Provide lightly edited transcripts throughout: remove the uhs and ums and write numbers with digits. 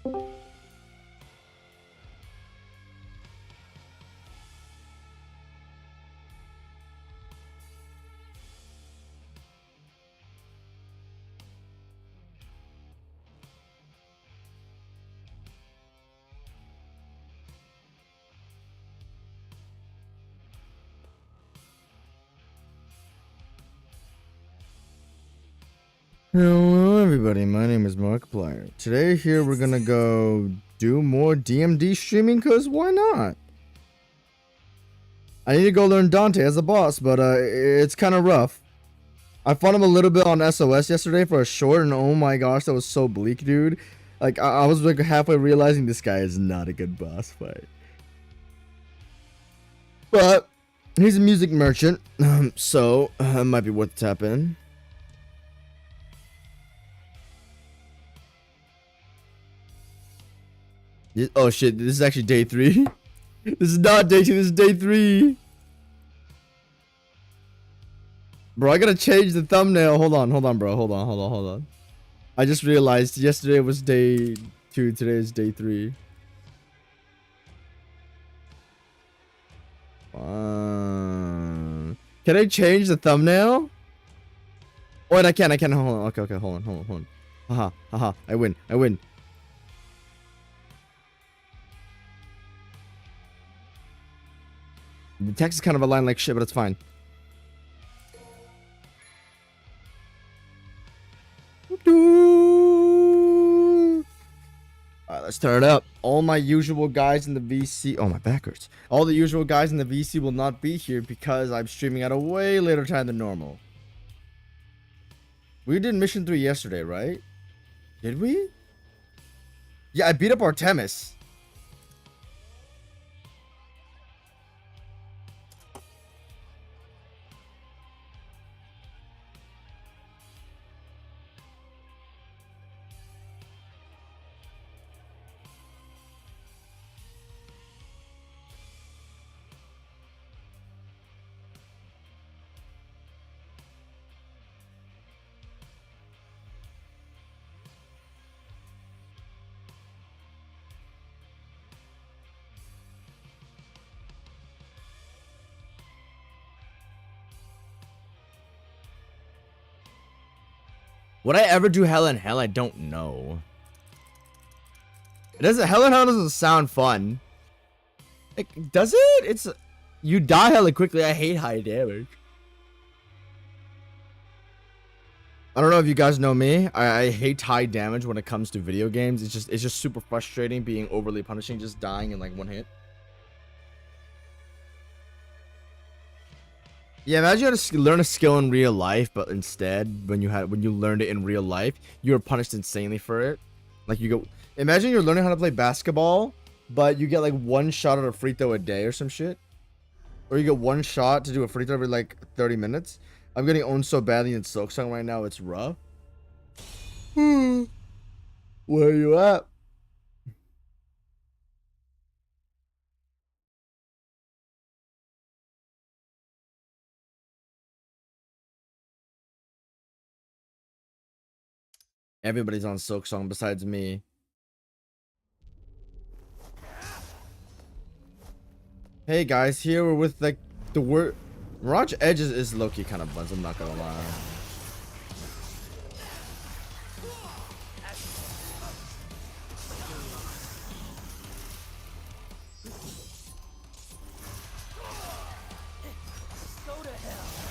Hello everybody, my name is Markiplier. Today here we're gonna go do more DMD streaming, cause why not? I need to go learn Dante as a boss, but it's kind of rough. I fought him a little bit on SOS yesterday for a short, and oh my gosh, that was so bleak, dude. Like, I was like halfway realizing this guy is not a good boss fight. But he's a music merchant, so it might be worth to tap in. Oh shit, this is actually day 3. This is not day 2, this is day 3. Bro, I gotta change the thumbnail. Hold on, bro. Hold on. I just realized yesterday was day 2, today is day 3. Can I change the thumbnail? Oh, wait, I can. Hold on. Okay, hold on. Haha, I win. The text is kind of aligned like shit, but it's fine. Alright, let's turn it up. All my usual guys in the VC... Oh, my back hurts. All the usual guys in the VC will not be here because I'm streaming at a way later time than normal. We did mission 3 yesterday, right? Did we? Yeah, I beat up Artemis. Would I ever do Hell in Hell? I don't know. Hell in Hell doesn't sound fun. Like, does it? You die hella quickly. I hate high damage. I don't know if you guys know me. I hate high damage when it comes to video games. It's just super frustrating being overly punishing, just dying in like one hit. Yeah, imagine you had to learn a skill in real life, but instead, when you learned it in real life, you were punished insanely for it. Like imagine you're learning how to play basketball, but you get like 1 shot at a free throw a day or some shit, or you get 1 shot to do a free throw every like 30 minutes. I'm getting owned so badly in Silksong right now, it's rough. Where are you at? Everybody's on Silksong besides me. Hey guys, here we're with like the word Mirage Edge is low-key kind of buns, I'm not gonna lie.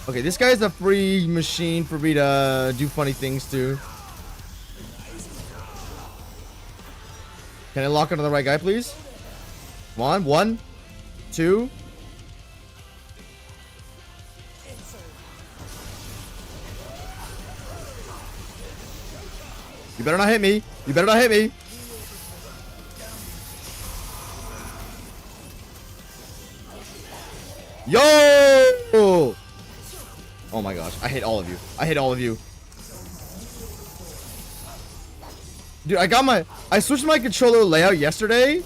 Okay, this guy's a free machine for me to do funny things to. Can I lock onto the right guy, please? Come on, 1, 2. You better not hit me. Yo! Oh my gosh, I hate all of you. Dude, I switched my controller layout yesterday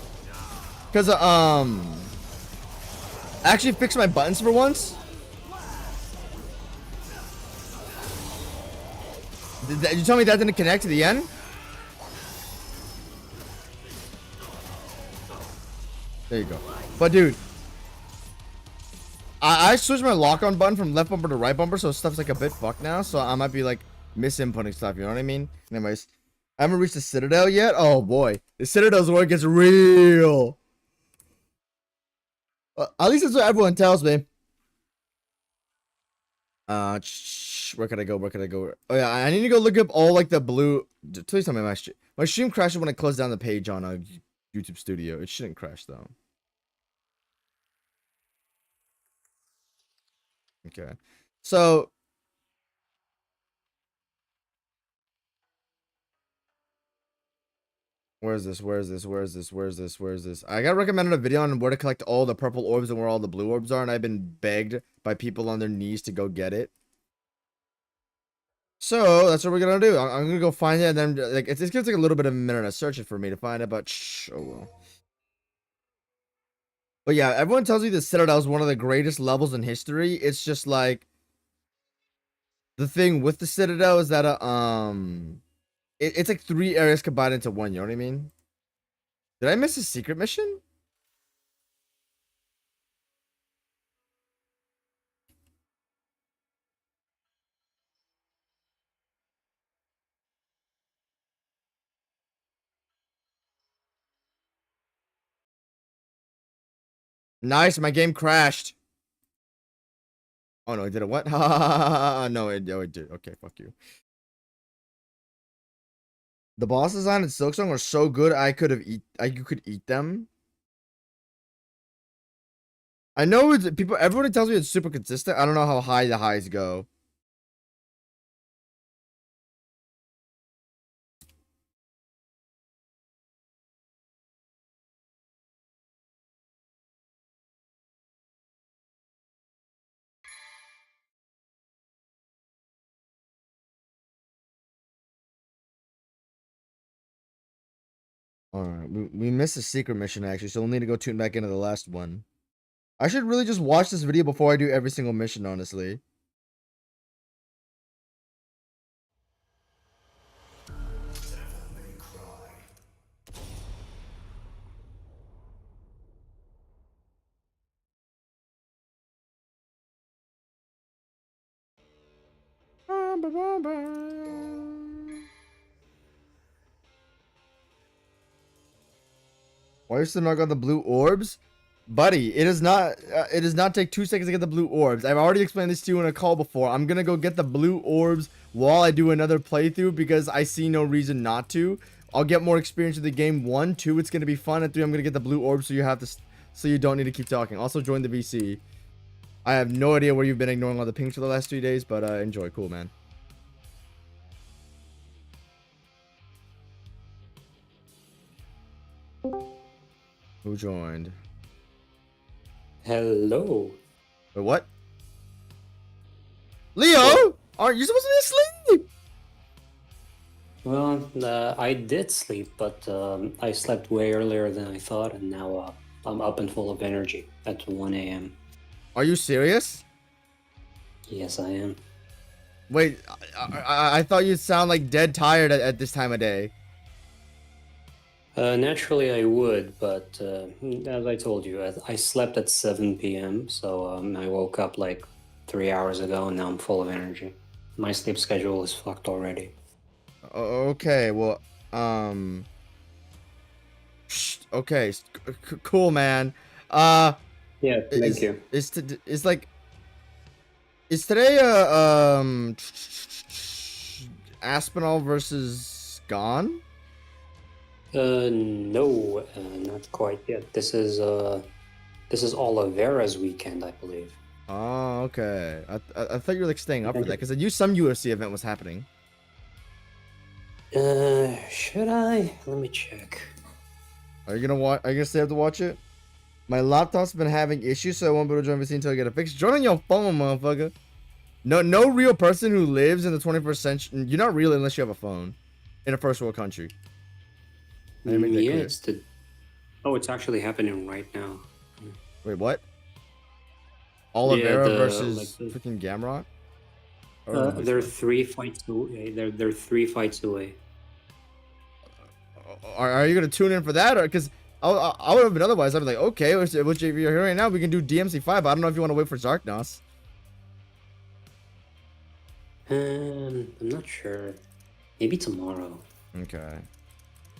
because I actually fixed my buttons for once. Did you tell me that didn't connect to the end? There you go. But dude, I switched my lock-on button from left bumper to right bumper, so stuff's like a bit fucked now. So I might be like misinputting stuff. You know what I mean? Anyways, I haven't reached the Citadel yet. Oh boy, the Citadel's where it gets real. At least that's what everyone tells me. Where can I go? Where can I go? Oh yeah, I need to go look up all like the blue. Please tell me my stream crashes when I close down the page on a YouTube Studio. It shouldn't crash though. Okay, so where's this? Where's this? Where's this? Where's this? Where's this? I got recommended a video on where to collect all the purple orbs and where all the blue orbs are, and I've been begged by people on their knees to go get it. So that's what we're gonna do. I'm gonna go find it, and then like it's gonna take a little bit of a minute of searching for me to find it, but oh well. But yeah, everyone tells me the Citadel is one of the greatest levels in history. It's just like the thing with the Citadel is that it's like 3 areas combined into one. You know what I mean? Did I miss a secret mission? Nice, my game crashed. Oh no, it did it what? No, it did. Okay, fuck you. The boss design and Silksong were so good you could eat them. I know it's everybody tells me it's super consistent. I don't know how high the highs go. Alright, we missed a secret mission actually, so we'll need to go tune back into the last one. I should really just watch this video before I do every single mission, honestly. Why are you still not got the blue orbs? Buddy, it does not take 2 seconds to get the blue orbs. I've already explained this to you in a call before. I'm gonna go get the blue orbs while I do another playthrough because I see no reason not to. I'll get more experience with the game. 1, 2, it's gonna be fun. And 3, I'm gonna get the blue orbs so you don't need to keep talking. Also join the VC. I have no idea where you've been ignoring all the pings for the last 3 days, but enjoy. Cool, man. Who joined? Hello. Wait, what? Leo? Aren't you supposed to be asleep? Well, I did sleep, but I slept way earlier than I thought, and now I'm up and full of energy at 1 a.m. Are you serious? Yes, I am. Wait, I thought you'd sound like dead tired at this time of day. Naturally, I would, but as I told you, I slept at 7 p.m., so I woke up like 3 hours ago, and now I'm full of energy. My sleep schedule is fucked already. Okay, well, okay, cool, man. Yeah, thank you. Is today Aspinall versus Gone? No, not quite yet. This is Oliveira's weekend, I believe. Oh, okay. I thought you were like staying up for that because I knew some UFC event was happening. Should I? Let me check. Are you gonna stay up to watch it? My laptop's been having issues, so I won't be able to join VC until I get it fixed. Join on your phone, motherfucker. No real person who lives in the 21st century. You're not real unless you have a phone in a first world country. Yeah, it's actually happening right now. Wait, what? Oliveira Yeah, versus freaking Gamrot? They're 3 fights away. They're 3 fights away. Are you gonna tune in for that, or because I would have been otherwise. I'd be like, okay, which if you're here right now, we can do DMC5. But I don't know if you want to wait for Zarknos. I'm not sure. Maybe tomorrow. Okay.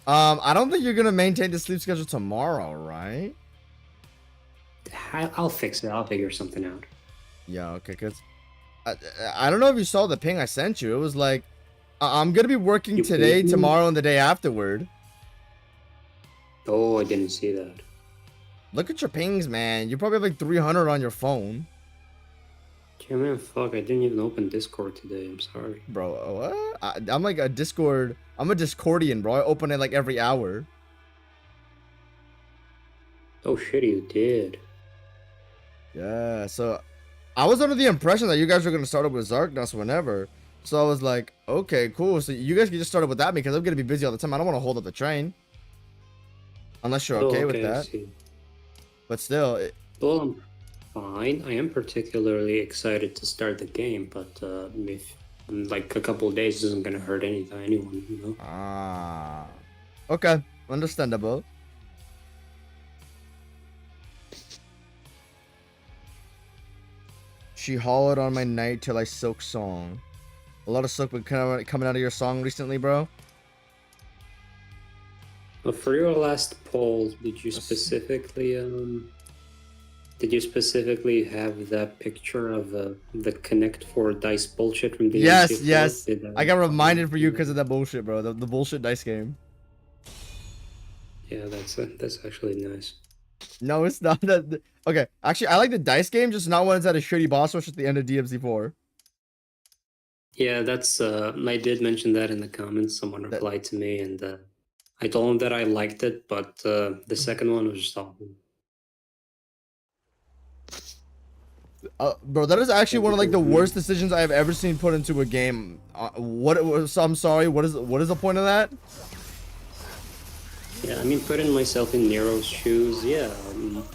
I don't think you're gonna maintain the sleep schedule tomorrow, right? I'll fix it. I'll figure something out. Yeah, okay, cause I don't know if you saw the ping I sent you. It was like, I'm gonna be working today, tomorrow, and the day afterward. Oh, I didn't see that. Look at your pings, man. You probably have like 300 on your phone. Yeah, man, fuck, I didn't even open Discord today. I'm sorry. Bro, what? I'm like a Discord. I'm a Discordian, bro. I open it like every hour. Oh shit, you did. Yeah, so I was under the impression that you guys were gonna start up with Zarknos whenever. So I was like, okay, cool. So you guys can just start up without me because I'm gonna be busy all the time. I don't want to hold up the train. Unless you're okay with that. But still. Well, I'm fine. I am particularly excited to start the game, but if like a couple of days isn't gonna hurt anyone, you know? Ah. Okay. Understandable. She hollowed on my night till I silk song. A lot of silk been coming out of your song recently, bro. Well, for your last poll, did you specifically have that picture of the Connect 4 dice bullshit from the Yes. I got reminded for you because of that bullshit, bro. The bullshit dice game. Yeah, that's actually nice. No, it's not that. Okay, actually, I like the dice game, just not when it's at a shitty boss rush at the end of DMC4. Yeah, that's. I did mention that in the comments. Someone replied to me, and I told him that I liked it, but the second one was just awful. Bro, that is actually one of like the worst decisions I have ever seen put into a game. I'm sorry. What is the point of that? Yeah, I mean, putting myself in Nero's shoes. Yeah,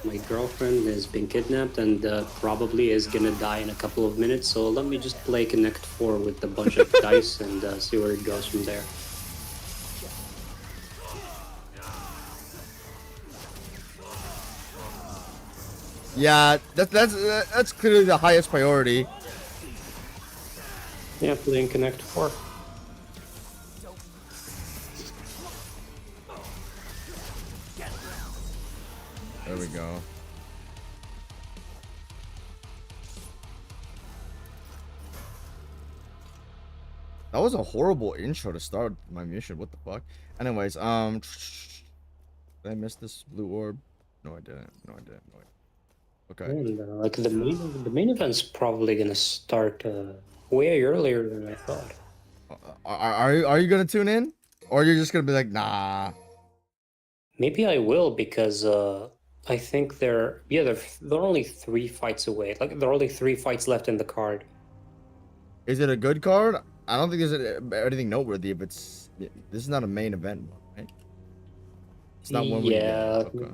my girlfriend has been kidnapped and probably is gonna die in a couple of minutes. So let me just play Connect 4 with a bunch of dice and see where it goes from there. Yeah, that's clearly the highest priority. Yeah, playing Connect 4. There we go. That was a horrible intro to start my mission. What the fuck? Anyways, did I miss this blue orb? No, I didn't. Okay. And, like the main event's probably gonna start way earlier than I thought. Are you gonna tune in, or you're just gonna be like, nah? Maybe I will because I think they're only 3 fights away. Like there are only 3 fights left in the card. Is it a good card? I don't think there's anything noteworthy. If it's this is not a main event, right? It's not one. Yeah. Okay.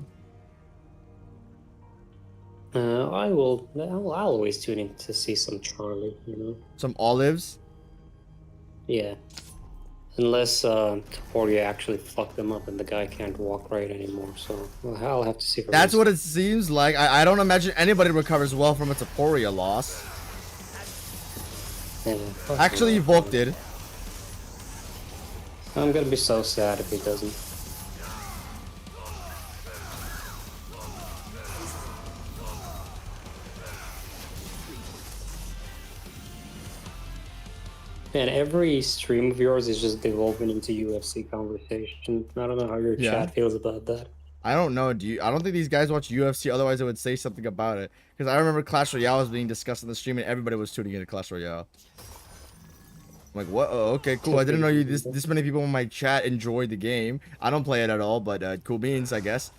I'll always tune in to see some Charlie, you know? Some olives? Yeah. Unless Taporia actually fucked them up and the guy can't walk right anymore, so I'll have to see. That's what it seems like. I don't imagine anybody recovers well from a Taporia loss. Yeah, actually, Volk did. I'm gonna be so sad if he doesn't. And every stream of yours is just devolving into UFC conversation. I don't know how your chat feels about that. I don't know. I don't think these guys watch UFC. Otherwise, they would say something about it. Because I remember Clash Royale was being discussed on the stream, and everybody was tuning into Clash Royale. I'm like, what? Oh, okay, cool. I didn't know this many people in my chat enjoyed the game. I don't play it at all, but cool beans, I guess.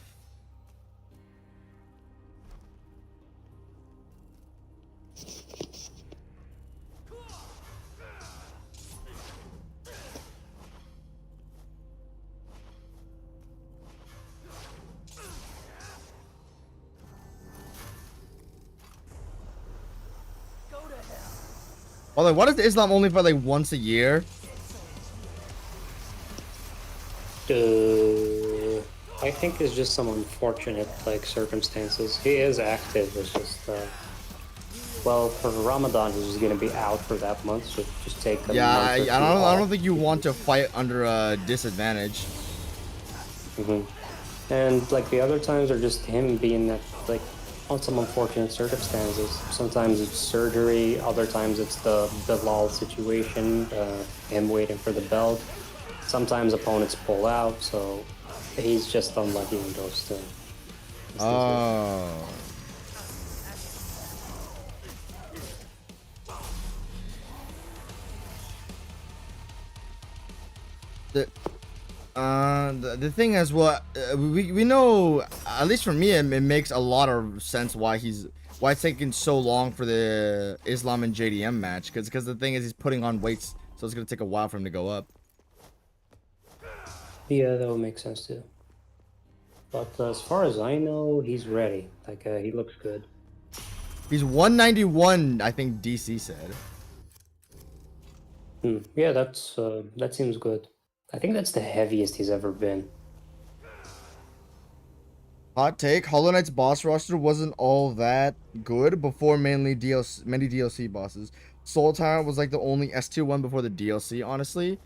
Oh, like, why does Islam only fight like once a year? I think it's just some unfortunate like circumstances. He is active. It's just well, for Ramadan, he's just gonna be out for that month. So just take a Yeah, month or two I don't off. think you want to fight under a disadvantage. Hmm. And like the other times are just him being that like on some unfortunate circumstances. Sometimes it's surgery. Other times it's the Bilal situation. Him waiting for the belt. Sometimes opponents pull out. So he's just unlucky in those two instances. Oh. The the thing is, what we know, at least for me, it makes a lot of sense why it's taking so long for the Islam and JDM match, because the thing is he's putting on weights, so it's gonna take a while for him to go up. Yeah, that would make sense too. But as far as I know, he's ready. Like he looks good. He's 191, I think DC said. Yeah, that seems good. I think that's the heaviest he's ever been. Hot take: Hollow Knight's boss roster wasn't all that good before many DLC bosses. Soul Tyrant was like the only S2 one before the DLC. Honestly,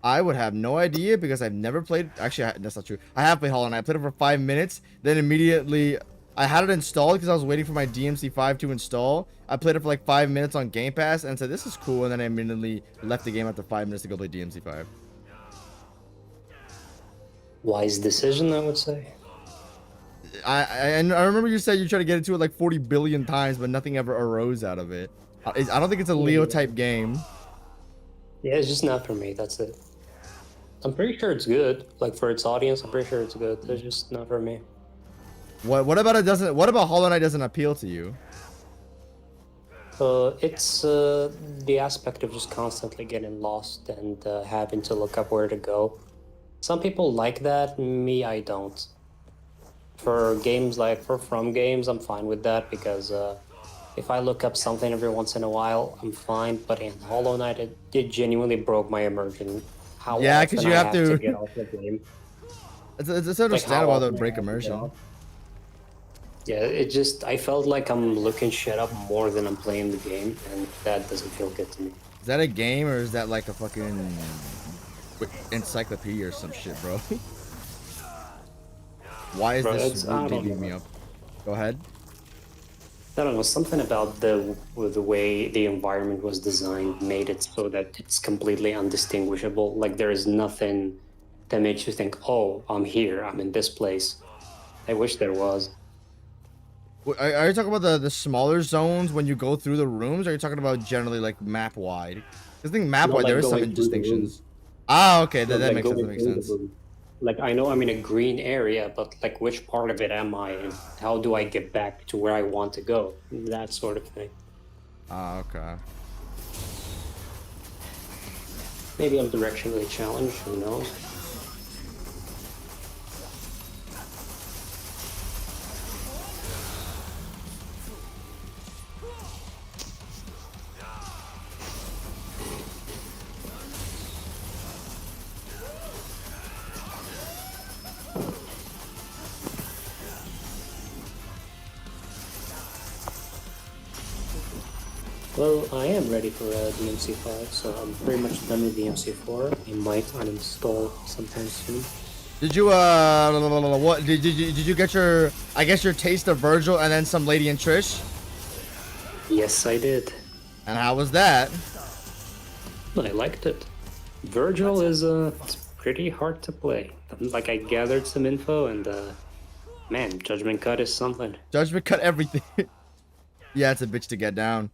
I would have no idea because I've never played. Actually, that's not true. I have played Hollow Knight. I played it for 5 minutes, then immediately I had it installed because I was waiting for my DMC5 to install. I played it for like 5 minutes on Game Pass and said this is cool, and then I immediately left the game after 5 minutes to go play DMC5. Wise decision, I would say. I remember you said you tried to get into it like 40 billion times, but nothing ever arose out of it. I don't think it's a Leo type game. Yeah, it's just not for me. That's it. I'm pretty sure it's good. Like for its audience, I'm pretty sure it's good. It's just not for me. What about it doesn't? What about Hollow Knight doesn't appeal to you? It's the aspect of just constantly getting lost and having to look up where to go. Some people like that. Me, I don't. For games like From games, I'm fine with that because if I look up something every once in a while, I'm fine. But in Hollow Knight, it genuinely broke my immersion. How Yeah, often because you I have to to. get off the game. It's Like how understandable to often I break have to get immersion. off. Yeah, I felt like I'm looking shit up more than I'm playing the game, and that doesn't feel good to me. Is that a game or is that like a fucking encyclopedia or some shit, bro? Why is Bro, this I don't beating me know. up? Go ahead. I don't know, something about the way the environment was designed made it so that it's completely undistinguishable. Like there is nothing that makes you think, "Oh, I'm here. I'm in this place." I wish there was. Are you talking about the smaller zones when you go through the rooms? Or are you talking about generally like map wide? I think map Not wide there like is some going through the room. distinctions. Ah, okay, Not that like makes sense. That going makes through the sense. room. Like I know I'm in a green area, but like which part of it am I, and how do I get back to where I want to go? That sort of thing. Ah, okay. Maybe I'm directionally challenged. Who knows? Well, I am ready for DMC5, so I'm pretty much done with DMC4. I might uninstall sometime soon. Did you what did you get your, I guess, your taste of Vergil and then some Lady and Trish? Yes, I did. And how was that? I liked it. Vergil is it's pretty hard to play. Like I gathered some info, and man, Judgment Cut is something. Judgment cut everything. Yeah, it's a bitch to get down.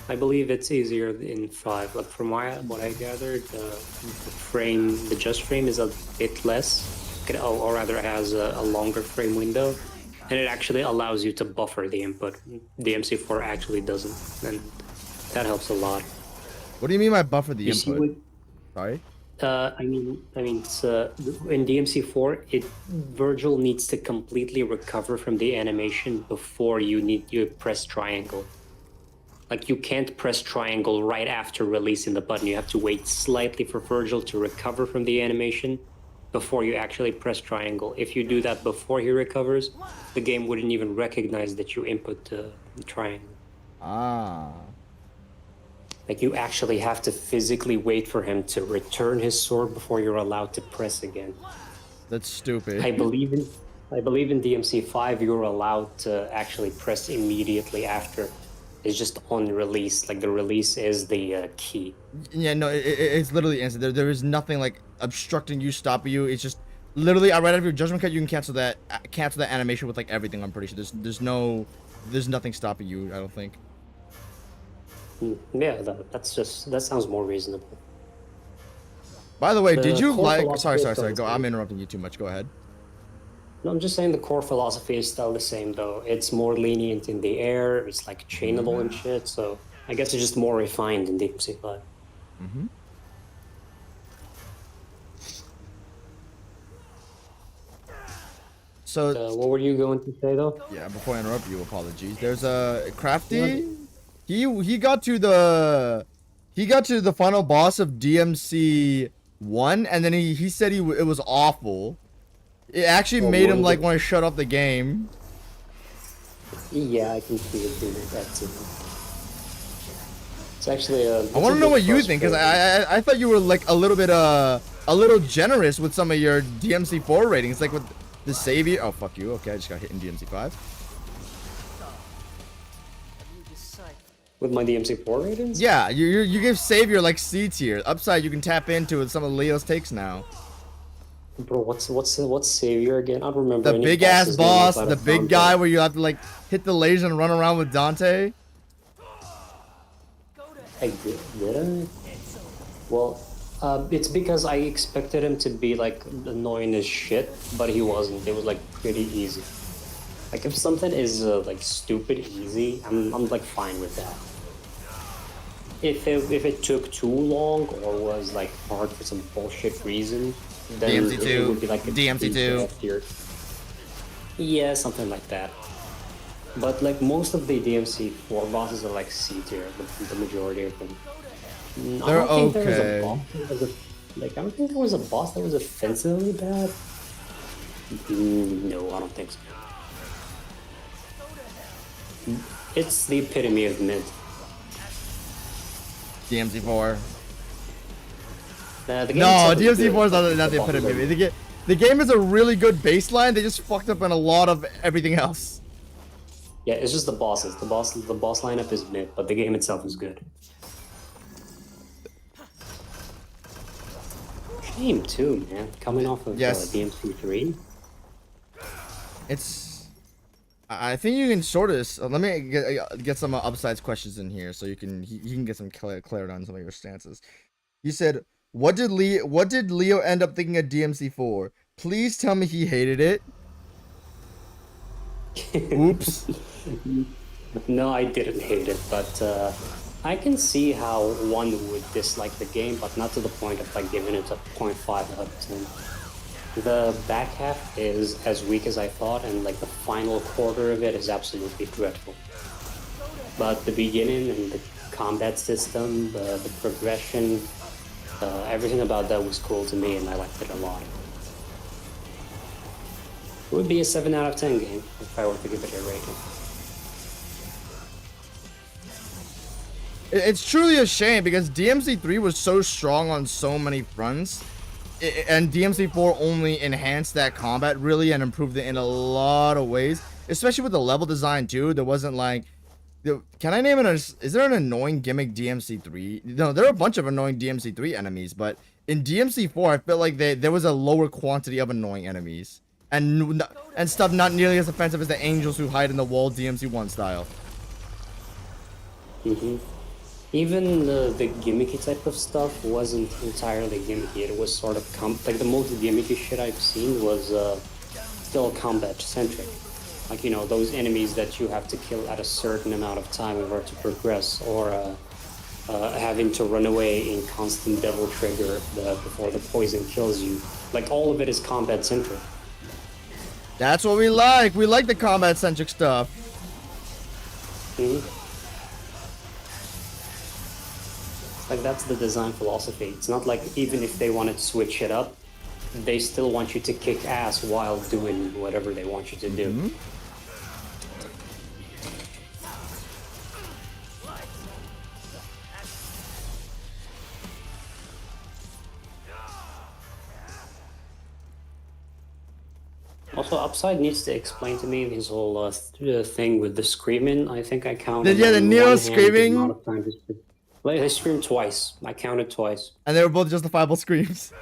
I believe it's easier in 5. Like from what I gathered, the just frame is a bit less, or rather, it has a longer frame window, and it actually allows you to buffer the input. The MC4 actually doesn't, and that helps a lot. What do you mean by buffer the You see input? what? Sorry. I mean, it's, in DMC4, Vergil needs to completely recover from the animation before you press triangle. Like you can't press triangle right after releasing the button. You have to wait slightly for Vergil to recover from the animation, before you actually press triangle. If you do that before he recovers, the game wouldn't even recognize that you input the triangle. Ah. Like you actually have to physically wait for him to return his sword before you're allowed to press again. That's stupid. I believe in DMC5 you're allowed to actually press immediately after. It's just on release. Like the release is the key. Yeah, no, it's literally instant. There is nothing like obstructing you, stopping you. It's just literally right out of your judgment cut, you can cancel that animation with like everything. I'm pretty sure there's nothing stopping you. I don't think. Yeah, that sounds more reasonable. By the way, The did you core like? philosophy Sorry. is still the Go. I'm same. interrupting you too much. Go ahead. No, I'm just saying the core philosophy is still the same though. It's more lenient in the air. It's like chainable and shit. So I guess it's just more refined in DMC5. Mm-hmm. So What were you going to say though? yeah, before I interrupt you, apologies. There's a Crafty. He got to the final boss of DMC 1, and then he said it was awful. It actually Well, made one him of like the- want to shut off the game. Yeah, I can see it doing that too. It's actually I want to know what you think, because I thought you were like a little generous with some of your DMC4 ratings, like with the savior. Oh fuck you. Okay, I just got hit in DMC5. with my DMC4 ratings. Yeah, you give savior like C tier. Upside you can tap into with some of Leo's takes now. Bro, what's Savior again? I don't remember. The any big ass boss's name boss, outside the of big Dante. guy where you have to like hit the laser and run around with Dante. I did I? Well, it's because I expected him to be like annoying as shit, but he wasn't. It was like pretty easy. Like if something is like stupid easy, I'm like fine with that. If it took too long or was like hard for some bullshit reason, then DMC2, it would be like a DMC2. F tier. Yeah, something like that. But like most of the DMC4 bosses are like C tier, the majority of them. I They're don't think there was okay. a boss that was I don't think there was a boss that was offensively bad. No, I don't think so. It's the epitome of mid. DMC4. The game No, itself is good, DMC4 is but not the bosses epitome. are- The game is a really good baseline. They just fucked up on a lot of everything else. Yeah, it's just the bosses. The boss lineup is mid, but the game itself is good. Shame too, man. Coming off of Yes. DMC3. It's. I think you can sort of. Let me get some upsides questions in here so you can get some clarity on some of your stances. You said, what did Leo end up thinking of DMC4? Please tell me he hated it. Oops. No, I didn't hate it, but I can see how one would dislike the game, but not to the point of like giving it a 0.5 out of 10. The back half is as weak as I thought, and like the final quarter of it is absolutely dreadful. But the beginning and the combat system, the progression, everything about that was cool to me, and I liked it a lot. It would be a 7 out of 10 game if I were to give it a rating. It's truly a shame because DMC3 was so strong on so many fronts, and DMC4 only enhanced that combat really and improved it in a lot of ways, especially with the level design too. There wasn't like, can I name it? Is there an annoying gimmick DMC3? No, there are a bunch of annoying DMC3 enemies, but in DMC4 I felt like there was a lower quantity of annoying enemies and stuff not nearly as offensive as the angels who hide in the wall DMC1 style. Even the gimmicky type of stuff wasn't entirely gimmicky. It was sort of like the most gimmicky shit I've seen was still combat centric. Like, you know, those enemies that you have to kill at a certain amount of time in order to progress, or having to run away in constant devil trigger before the poison kills you. Like, all of it is combat centric. That's what we like. We like the combat centric stuff. Like, that's the design philosophy. It's not like even if they wanted to switch it up, they still want you to kick ass while doing whatever they want you to do. Also, Upside needs to explain to me his whole thing with the screaming. I think I counted. Yeah, the on Nero one hand screaming? the amount of time he screamed. Like, he screamed twice. I counted twice. And they were both justifiable screams.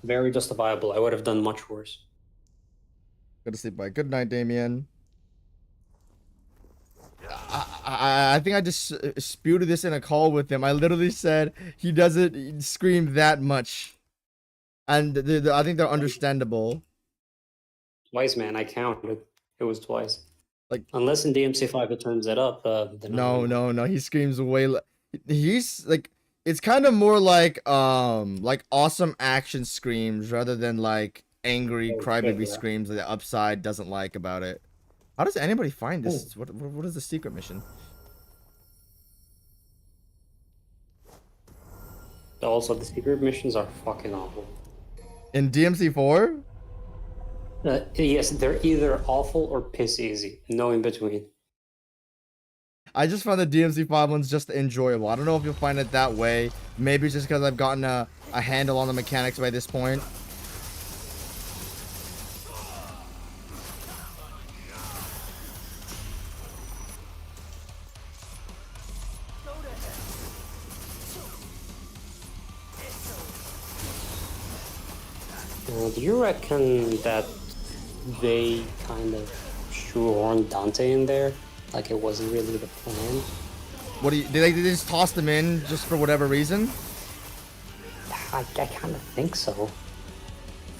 Very justifiable. I would have done much worse. Go to sleep, bye. Good night, Damien. I think I just spewed this in a call with him. I literally said he doesn't scream that much. And I think they're understandable. Twice, man. I counted. It was twice. Like, unless in DMC5 it turns it up. Then no. He screams way. He's like, it's kind of more like awesome action screams rather than like angry crybaby screams that the Upside doesn't like about it. How does anybody find this? What is the secret mission? Also, the secret missions are fucking awful. In DMC4? Yes, they're either awful or piss easy. No in between. I just found the DMC5 ones just enjoyable. I don't know if you'll find it that way. Maybe it's just because I've gotten a handle on the mechanics by this point. Do you reckon that they kind of shoehorned Dante in there? Like it wasn't really the plan? What do you... Did they just toss them in just for whatever reason? I kind of think so.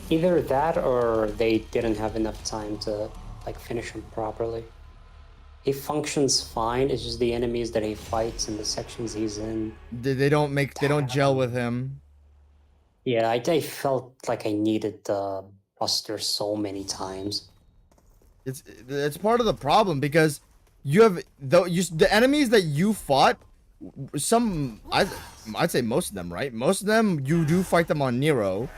Either that or they didn't have enough time to like finish him properly. He functions fine, it's just the enemies that he fights and the sections he's in. They don't gel with him. Yeah, I felt like I needed Buster so many times. It's part of the problem because you have the enemies that you fought. I'd say most of them, right? Most of them you do fight them on Nero,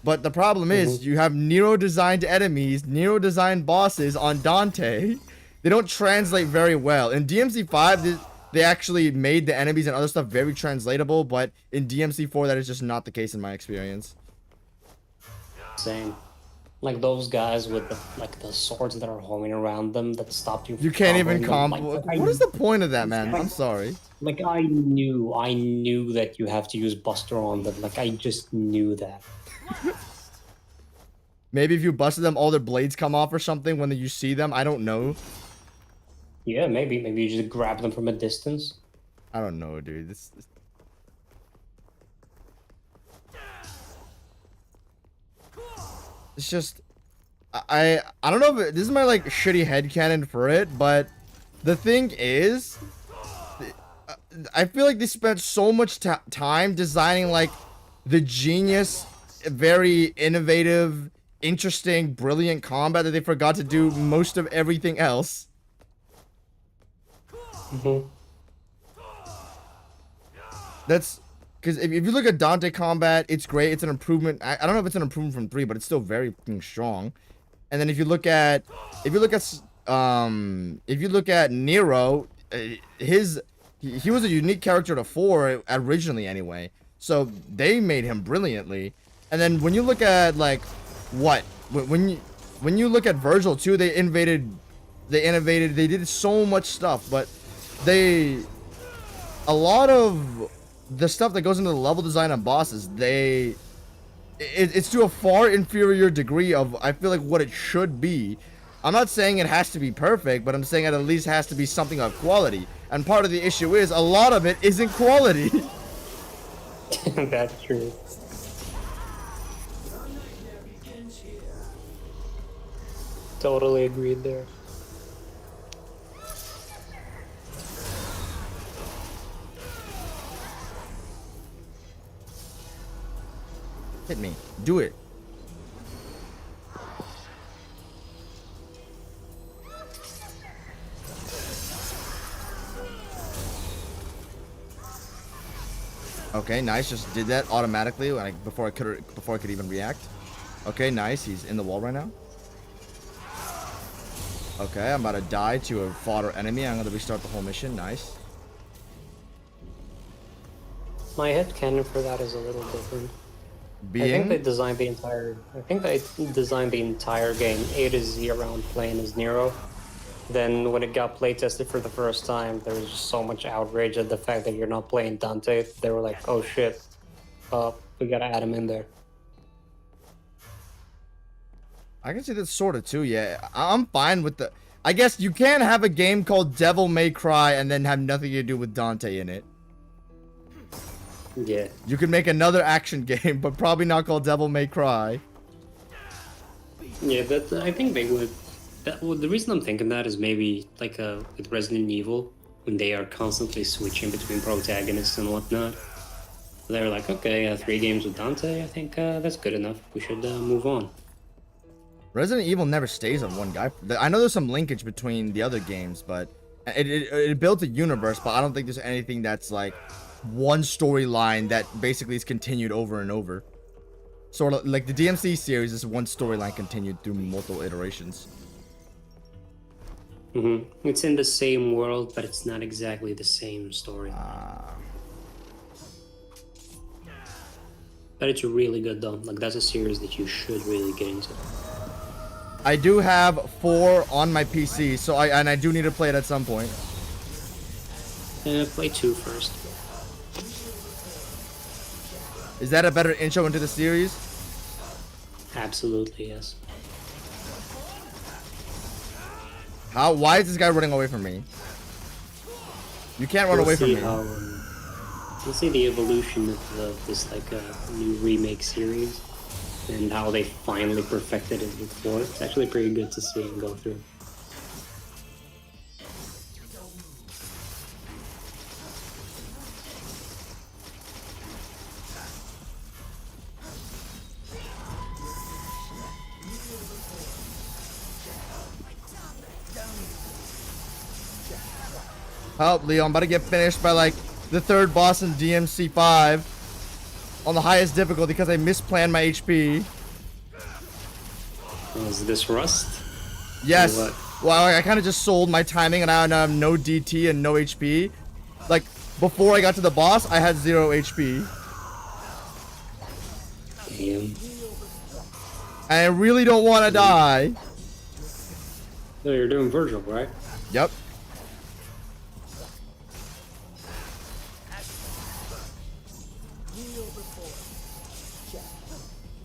but the problem is you have Nero designed enemies, Nero designed bosses on Dante. They don't translate very well. In DMC5, they actually made the enemies and other stuff very translatable, but in DMC4 that is just not the case in my experience. Same. Like those guys with the swords that are homing around them that stopped you from... You can't even combo. What is the point of that, man? I'm sorry. Like I knew that you have to use Buster on them. Like I just knew that. Maybe if you busted them, all their blades come off or something when you see them. I don't know. Yeah, maybe you just grab them from a distance. I don't know, dude. It's just I don't know if this is my like shitty headcanon for it, but the thing is, I feel like they spent so much time designing like the genius, very innovative, interesting, brilliant combat that they forgot to do most of everything else. That's because if you look at Dante combat, it's great. It's an improvement. I don't know if it's an improvement from 3, but it's still very strong. And then if you look at Nero, he was a unique character to 4 originally anyway. So they made him brilliantly. And then when you look at like when you look at Vergil too, they innovated, they did so much stuff, but a lot of the stuff that goes into the level design of bosses, it's to a far inferior degree of, I feel like, what it should be. I'm not saying it has to be perfect, but I'm saying it at least has to be something of quality. And part of the issue is a lot of it isn't quality. That's true. Totally agreed there. Hit me. Do it. Okay, nice. Just did that automatically when before I could even react. Okay, nice. He's in the wall right now. Okay, I'm about to die to a fodder enemy. I'm gonna restart the whole mission. Nice. My headcanon for that is a little different. I think Being they designed the entire game A to Z around playing as Nero. Then when it got play tested for the first time, there was just so much outrage at the fact that you're not playing Dante. They were like, "Oh shit, we gotta add him in there." I can see that sort of too. Yeah, I'm fine with the. I guess you can't have a game called Devil May Cry and then have nothing to do with Dante in it. Yeah. You could make another action game, but probably not called Devil May Cry. Yeah, that I think they would. Well, the reason I'm thinking that is maybe like with Resident Evil, when they are constantly switching between protagonists and whatnot. They're like, okay, 3 games with Dante. I think that's good enough. We should move on. Resident Evil never stays on one guy. I know there's some linkage between the other games, but it built a universe, but I don't think there's anything that's like one storyline that basically is continued over and over. Sort of like the DMC series is one storyline continued through multiple iterations. It's in the same world, but it's not exactly the same story. But it's really good though. Like that's a series that you should really get into. I do have 4 on my PC, so I do need to play it at some point. Play 2 first. Is that a better intro into the series? Absolutely, yes. Why is this guy running away from me? You can't run away from me. You'll see the evolution of this like new remake series and how they finally perfected it with 4. It's actually pretty good to see and go through. Help, Leo. I'm about to get finished by like the 3rd boss in DMC 5 on the highest difficulty because I misplanned my HP. Is this Rust? Yes. Well, I kind of just sold my timing and I now have no DT and no HP. Like, before I got to the boss, I had 0 HP. Damn. And I really don't want to die. So you're doing Vergil, right? Yep.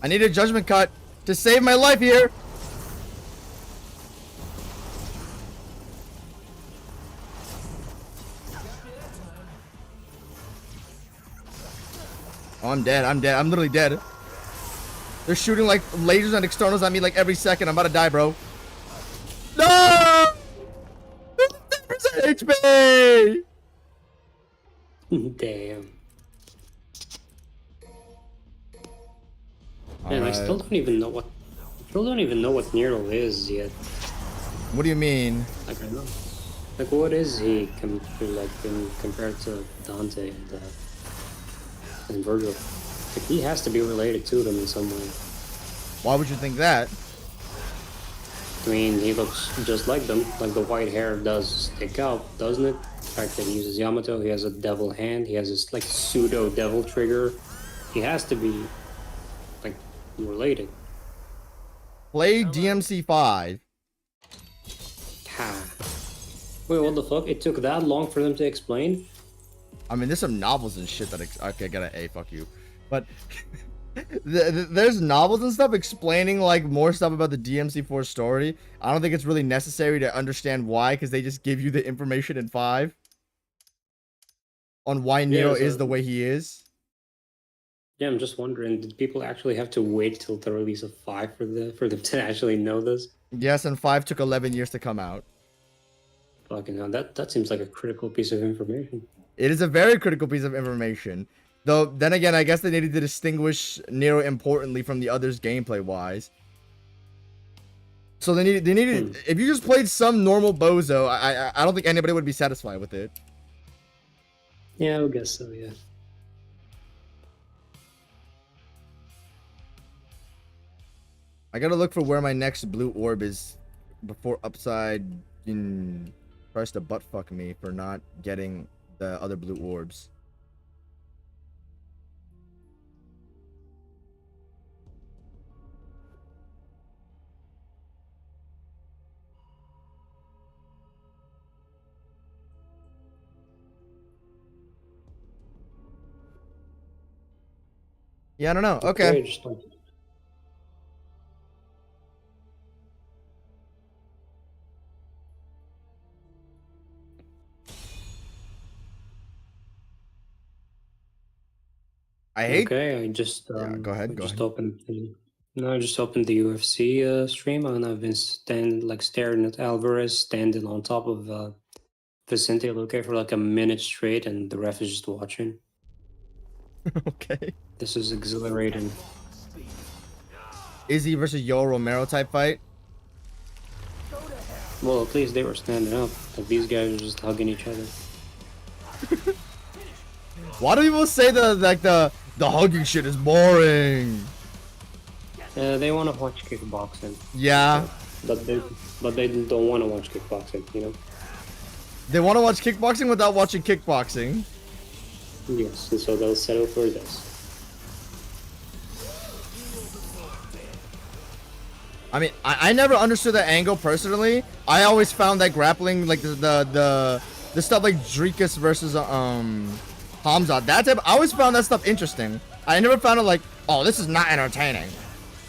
I need a judgment cut to save my life here. Oh, I'm dead. I'm dead. I'm literally dead. They're shooting like lasers and externals at me like every second. I'm about to die, bro. No! 50% HP! Damn. Man, I still don't even know what Nero is yet. What do you mean? Like I know. Like what is he compared to Dante and Vergil? Like he has to be related to them in some way. Why would you think that? I mean, he looks just like them. Like the white hair does stick out, doesn't it? The fact that he uses Yamato, he has a devil hand, he has this like pseudo devil trigger. He has to be like related. Play DMC 5. Ha. Wait, what the fuck? It took that long for them to explain? I mean, there's some novels and shit that okay, I got an A, fuck you. But there's novels and stuff explaining like more stuff about the DMC4 story. I don't think it's really necessary to understand why, because they just give you the information in 5 on why Nero is the way he is. Yeah, I'm just wondering, did people actually have to wait till the release of 5 for them to actually know this? Yes, and 5 took 11 years to come out. Fucking hell, that seems like a critical piece of information. It is a very critical piece of information. Though, then again, I guess they needed to distinguish Nero importantly from the others gameplay-wise. So they needed if you just played some normal bozo, I don't think anybody would be satisfied with it. Yeah, I would guess so, yeah. I gotta look for where my next blue orb is before Upside tries to butt fuck me for not getting the other blue orbs. Yeah, I don't know. Okay. Just like, I hate. okay, Yeah, go ahead. I Go just ahead. opened the no, I just opened the UFC stream and I've been staring at Alvarez standing on top of Vicente Luque for like a minute straight, and the ref is just watching. Okay. This is exhilarating. Izzy versus Yo Romero type fight. Well, at least they were standing up. Like these guys are just hugging each other. Why do people say the hugging shit is boring? They want to watch kickboxing. Yeah. But they don't want to watch kickboxing, you know? They want to watch kickboxing without watching kickboxing. Yes, and so they'll settle for this. I mean, I never understood that angle personally. I always found that grappling, like the stuff like Drikas versus Hamzat, that type. I always found that stuff interesting. I never found it like, oh, this is not entertaining.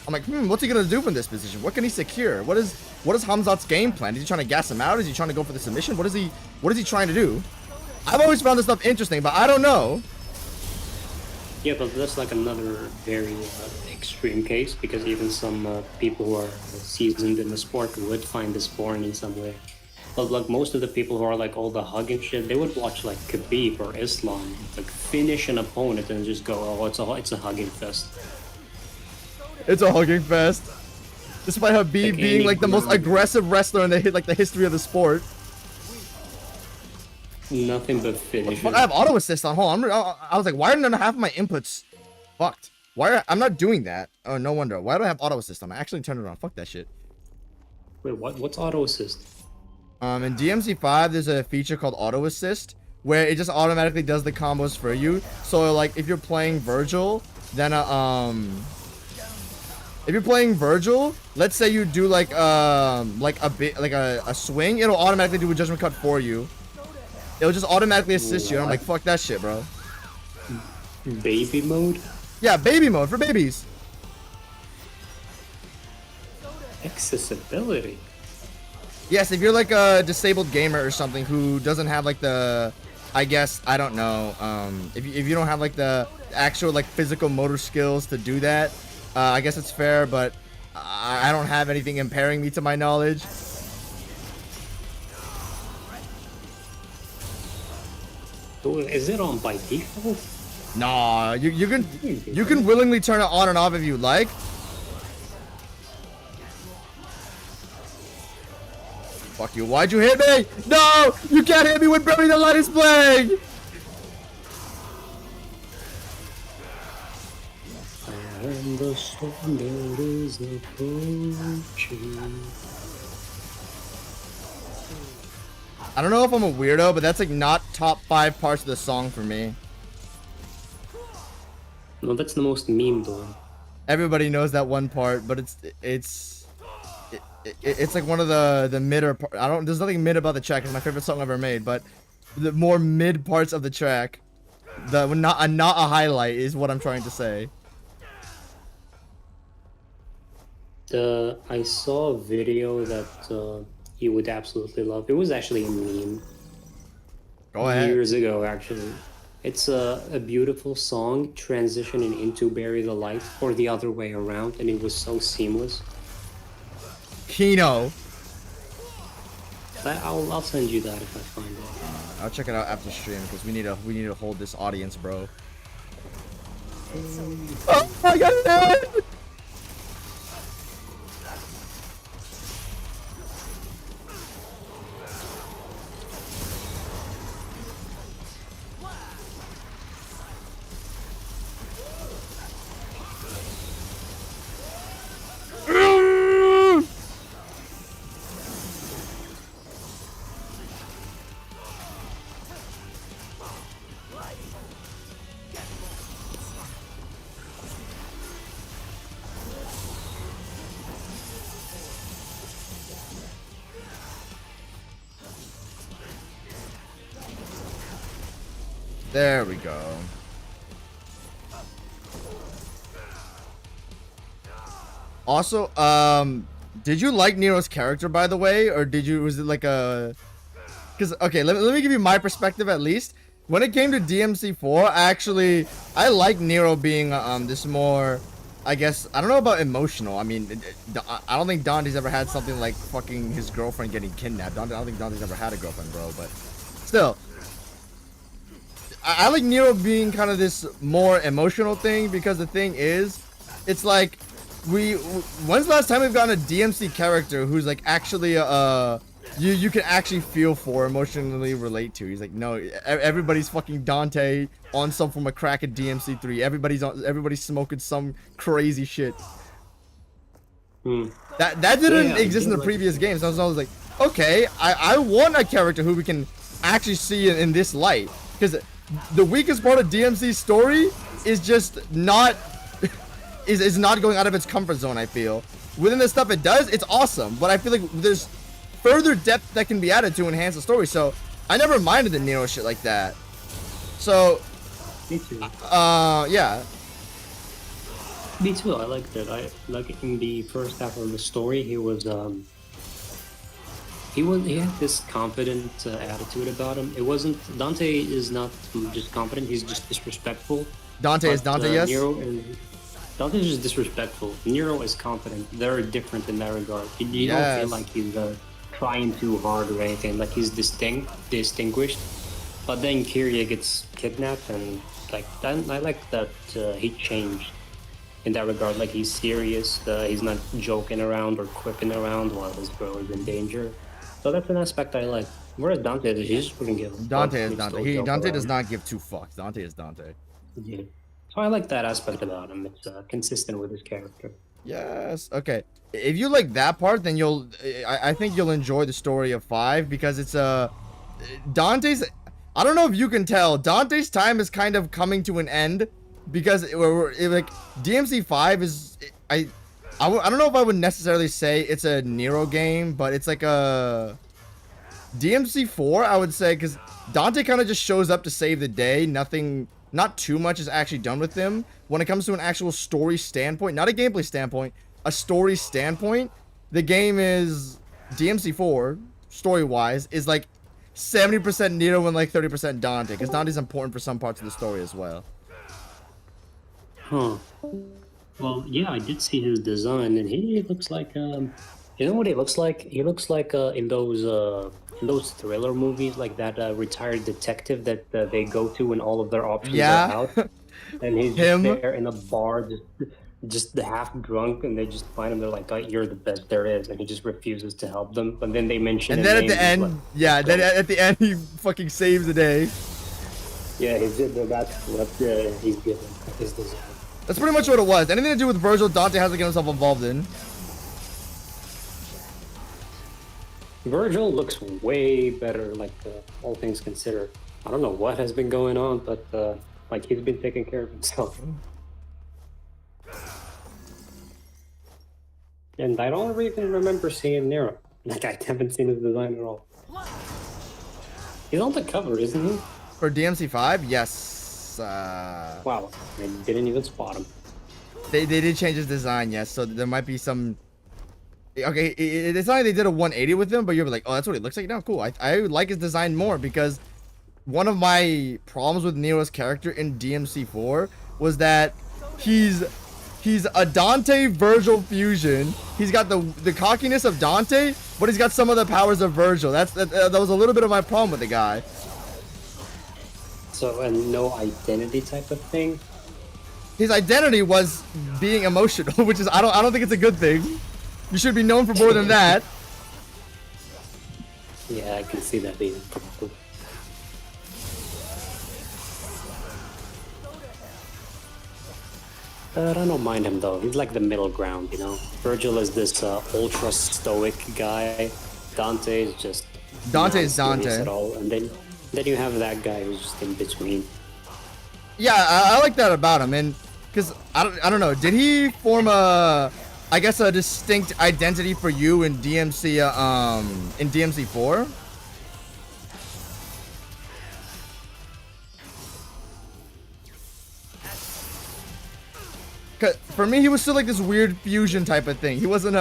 I'm like, what's he gonna do from this position? What can he secure? What is Hamzat's game plan? Is he trying to gas him out? Is he trying to go for the submission? What is he trying to do? I've always found this stuff interesting, but I don't know. Yeah, but that's like another very extreme case, because even some people who are seasoned in the sport would find this boring in some way. But like most of the people who are like all the hugging shit, they would watch like Khabib or Islam, like finish an opponent and just go, oh, it's a hugging fest. It's a hugging fest. Despite Khabib Like being like the most ground. aggressive wrestler in the history of the sport. Nothing but finishes. But I have auto assist on. Hold on. I was like, why are none of half of my inputs fucked? I'm not doing that? Oh, no wonder. Why do I have auto assist on? I actually turned it on. Fuck that shit. Wait, what? What's auto assist? In DMC5, there's a feature called auto assist where it just automatically does the combos for you. So like, if you're playing Vergil, then if you're playing Vergil, let's say you do like a swing, it'll automatically do a judgment cut for you. It'll just automatically assist you. And I'm like, fuck that shit, bro. Baby mode? Yeah, baby mode for babies. Accessibility. Yes, if you're like a disabled gamer or something who doesn't have like the, I guess, I don't know, if you don't have like the actual like physical motor skills to do that, I guess it's fair, but I don't have anything impairing me to my knowledge. Is it on by default? Nah, you can willingly turn it on and off if you like. Fuck you, why'd you hit me? No! You can't hit me when Bury the Light is playing! And the storm that is approaching. I don't know if I'm a weirdo, but that's like not top 5 parts of the song for me. No, that's the most memed one. Everybody knows that one part, but it's like one of the midder. There's nothing mid about the track. It's my favorite song ever made, but the more mid parts of the track, not a highlight is what I'm trying to say. I saw a video that you would absolutely love. It was actually a meme. Go ahead. Years ago, actually. It's a beautiful song transitioning into Bury the Light, or the other way around, and it was so seamless. Kino. I'll send you that if I find it. I'll check it out after stream because we need to hold this audience, bro. Oh, I got it! There we go. Also, did you like Nero's character, by the way, or was it like a? Because okay, let me give you my perspective at least. When it came to DMC4, I like Nero being this more, I guess, I don't know about emotional. I mean, I don't think Dante's ever had something like fucking his girlfriend getting kidnapped. I don't think Dante's ever had a girlfriend, bro. But still, I like Nero being kind of this more emotional thing, because the thing is, it's like when's the last time we've gotten a DMC character who's like actually you can actually feel for, emotionally relate to? He's like, no, everybody's fucking Dante on some form of crack at DMC3. Everybody's smoking some crazy shit. That didn't exist in the previous games. So I was like, okay, I want a character who we can actually see in this light, because the weakest part of DMC's story is just not is not going out of its comfort zone. I feel within the stuff it does, it's awesome, but I feel like there's further depth that can be added to enhance the story. So I never minded the Nero shit like that. So me too. Yeah. Me too. I like that. I like in the first half of the story, he had this confident attitude about him. It wasn't, Dante is not just confident, he's just disrespectful. Dante is Dante, yes. Dante is just disrespectful. Nero is confident. They're different in that regard. You don't feel like he's trying too hard or anything. Like he's distinguished. But then Kyria gets kidnapped, and like I like that he changed in that regard. Like he's serious. He's not joking around or quipping around while his girl is in danger. So that's an aspect I like. Whereas Dante, he just wouldn't give. Dante is Dante. Dante does not give two fucks. Dante is Dante. Yeah. So I like that aspect about him. It's consistent with his character. Yes. Okay. If you like that part, then I think you'll enjoy the story of 5, because it's Dante's. I don't know if you can tell, Dante's time is kind of coming to an end, because like DMC5 is I don't know if I would necessarily say it's a Nero game, but it's like a DMC4, I would say, because Dante kind of just shows up to save the day. Not too much is actually done with him when it comes to an actual story standpoint, not a gameplay standpoint, a story standpoint. The game is DMC4 story-wise is like 70% Nero and like 30% Dante, because Dante's important for some parts of the story as well. Huh. Well, yeah, I did see his design, and he looks like you know what he looks like? He looks like in those thriller movies, like that retired detective that they go to when all of their options are out, and he's just there in a bar, just half drunk, and they just find him. They're like, oh, "You're the best there is," and he just refuses to help them. But then they mention, and then at the end, like, then at the end, he fucking saves the day. Yeah, that's what he's given his design. That's pretty much what it was. Anything to do with Vergil, Dante has to get himself involved in. Vergil looks way better, like all things considered. I don't know what has been going on, but like he's been taking care of himself. And I don't even remember seeing Nero. Like I haven't seen his design at all. He's on the cover, isn't he? For DMC5, yes. Wow, I didn't even spot him. They did change his design, yes. So there might be some. Okay, it's not like they did a 180 with him, but you're like, oh, that's what it looks like now. Cool. I like his design more, because one of my problems with Nero's character in DMC4 was that he's a Dante Vergil fusion. He's got the cockiness of Dante, but he's got some of the powers of Vergil. That was a little bit of my problem with the guy. So, and no identity type of thing? His identity was being emotional, which is I don't think it's a good thing. You should be known for more than that. Yeah, I can see that being a problem. I don't mind him though. He's like the middle ground, you know. Vergil is this ultra stoic guy. Dante is just Dante is Dante at all, and then you have that guy who's just in between. Yeah, I like that about him, and because I don't know, did he form a distinct identity for you in DMC in DMC4? For me, he was still like this weird fusion type of thing. He wasn't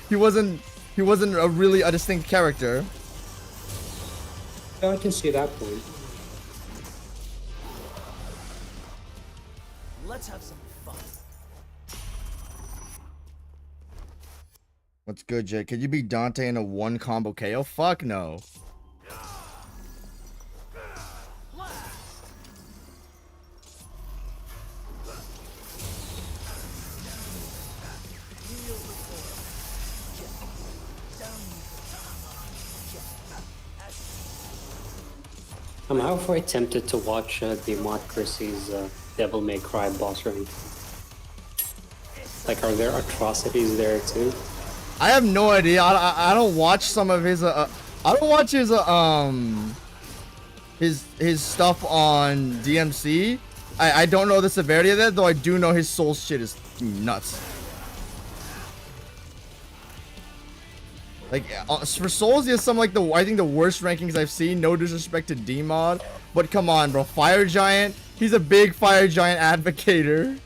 he wasn't he wasn't a really a distinct character. Yeah, I can see that point. Let's have some fun. What's good, Jay? Could you beat Dante in a one combo KO? Fuck no. I'm halfway tempted to watch Democracy's Devil May Cry boss run. Like, are there atrocities there too? I have no idea. I don't watch some of his I don't watch his stuff on DMC. I don't know the severity of that, though I do know his soul shit is nuts. Like for Souls, he has some like I think the worst rankings I've seen. No disrespect to D-Mod, but come on, bro. Fire Giant, he's a big Fire Giant advocator.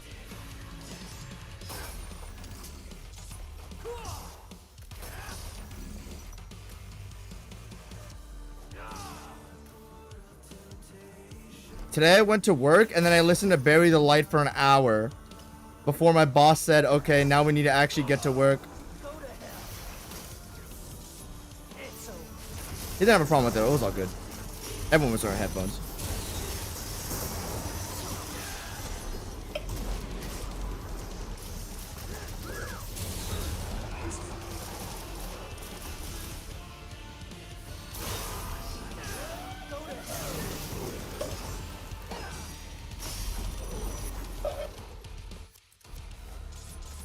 Today I went to work and then I listened to Bury the Light for an hour before my boss said, "Okay, now we need to actually get to work." He didn't have a problem with it. It was all good. Everyone was wearing headphones.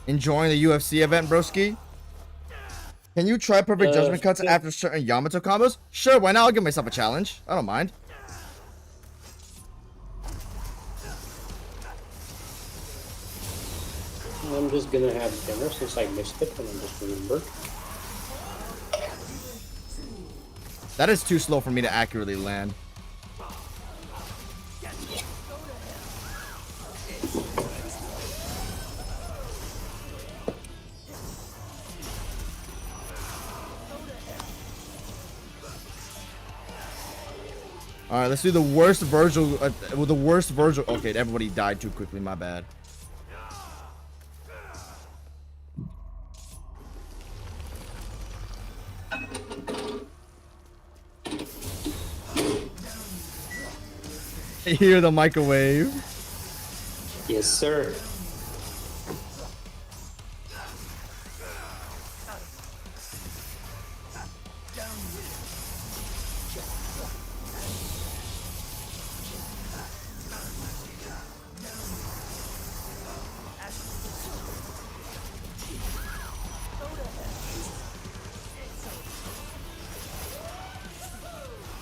Enjoying the UFC event, broski? Can you try perfect judgment cuts after certain Yamato combos? Sure, why not? I'll give myself a challenge. I don't mind. I'm just gonna have dinner since I missed it and I just remembered. That is too slow for me to accurately land. All right, let's do the worst Vergil. The worst Vergil. Okay, everybody died too quickly. My bad. I hear the microwave. Yes, sir.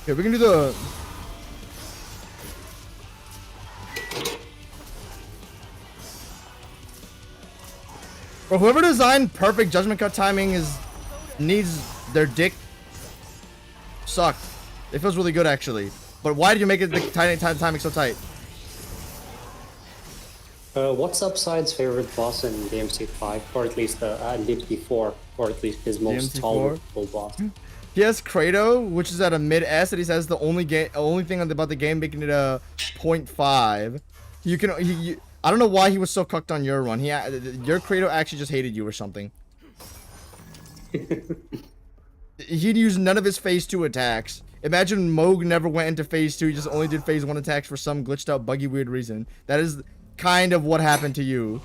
Okay, we can do the. Bro, whoever designed perfect judgment cut timing needs their dick sucked. It feels really good actually. But why did you make it the timing so tight? What's Upside's favorite boss in DMC 5, or at least DMC 4, or at least his most DMC4? tolerable boss? He has Kratos, which is at a mid S, and he says the only thing about the game making it a 0.5. You can I don't know why he was so cucked on your run. Your Kratos actually just hated you or something. He'd use none of his phase 2 attacks. Imagine Moog never went into phase 2. He just only did phase 1 attacks for some glitched out, buggy, weird reason. That is kind of what happened to you.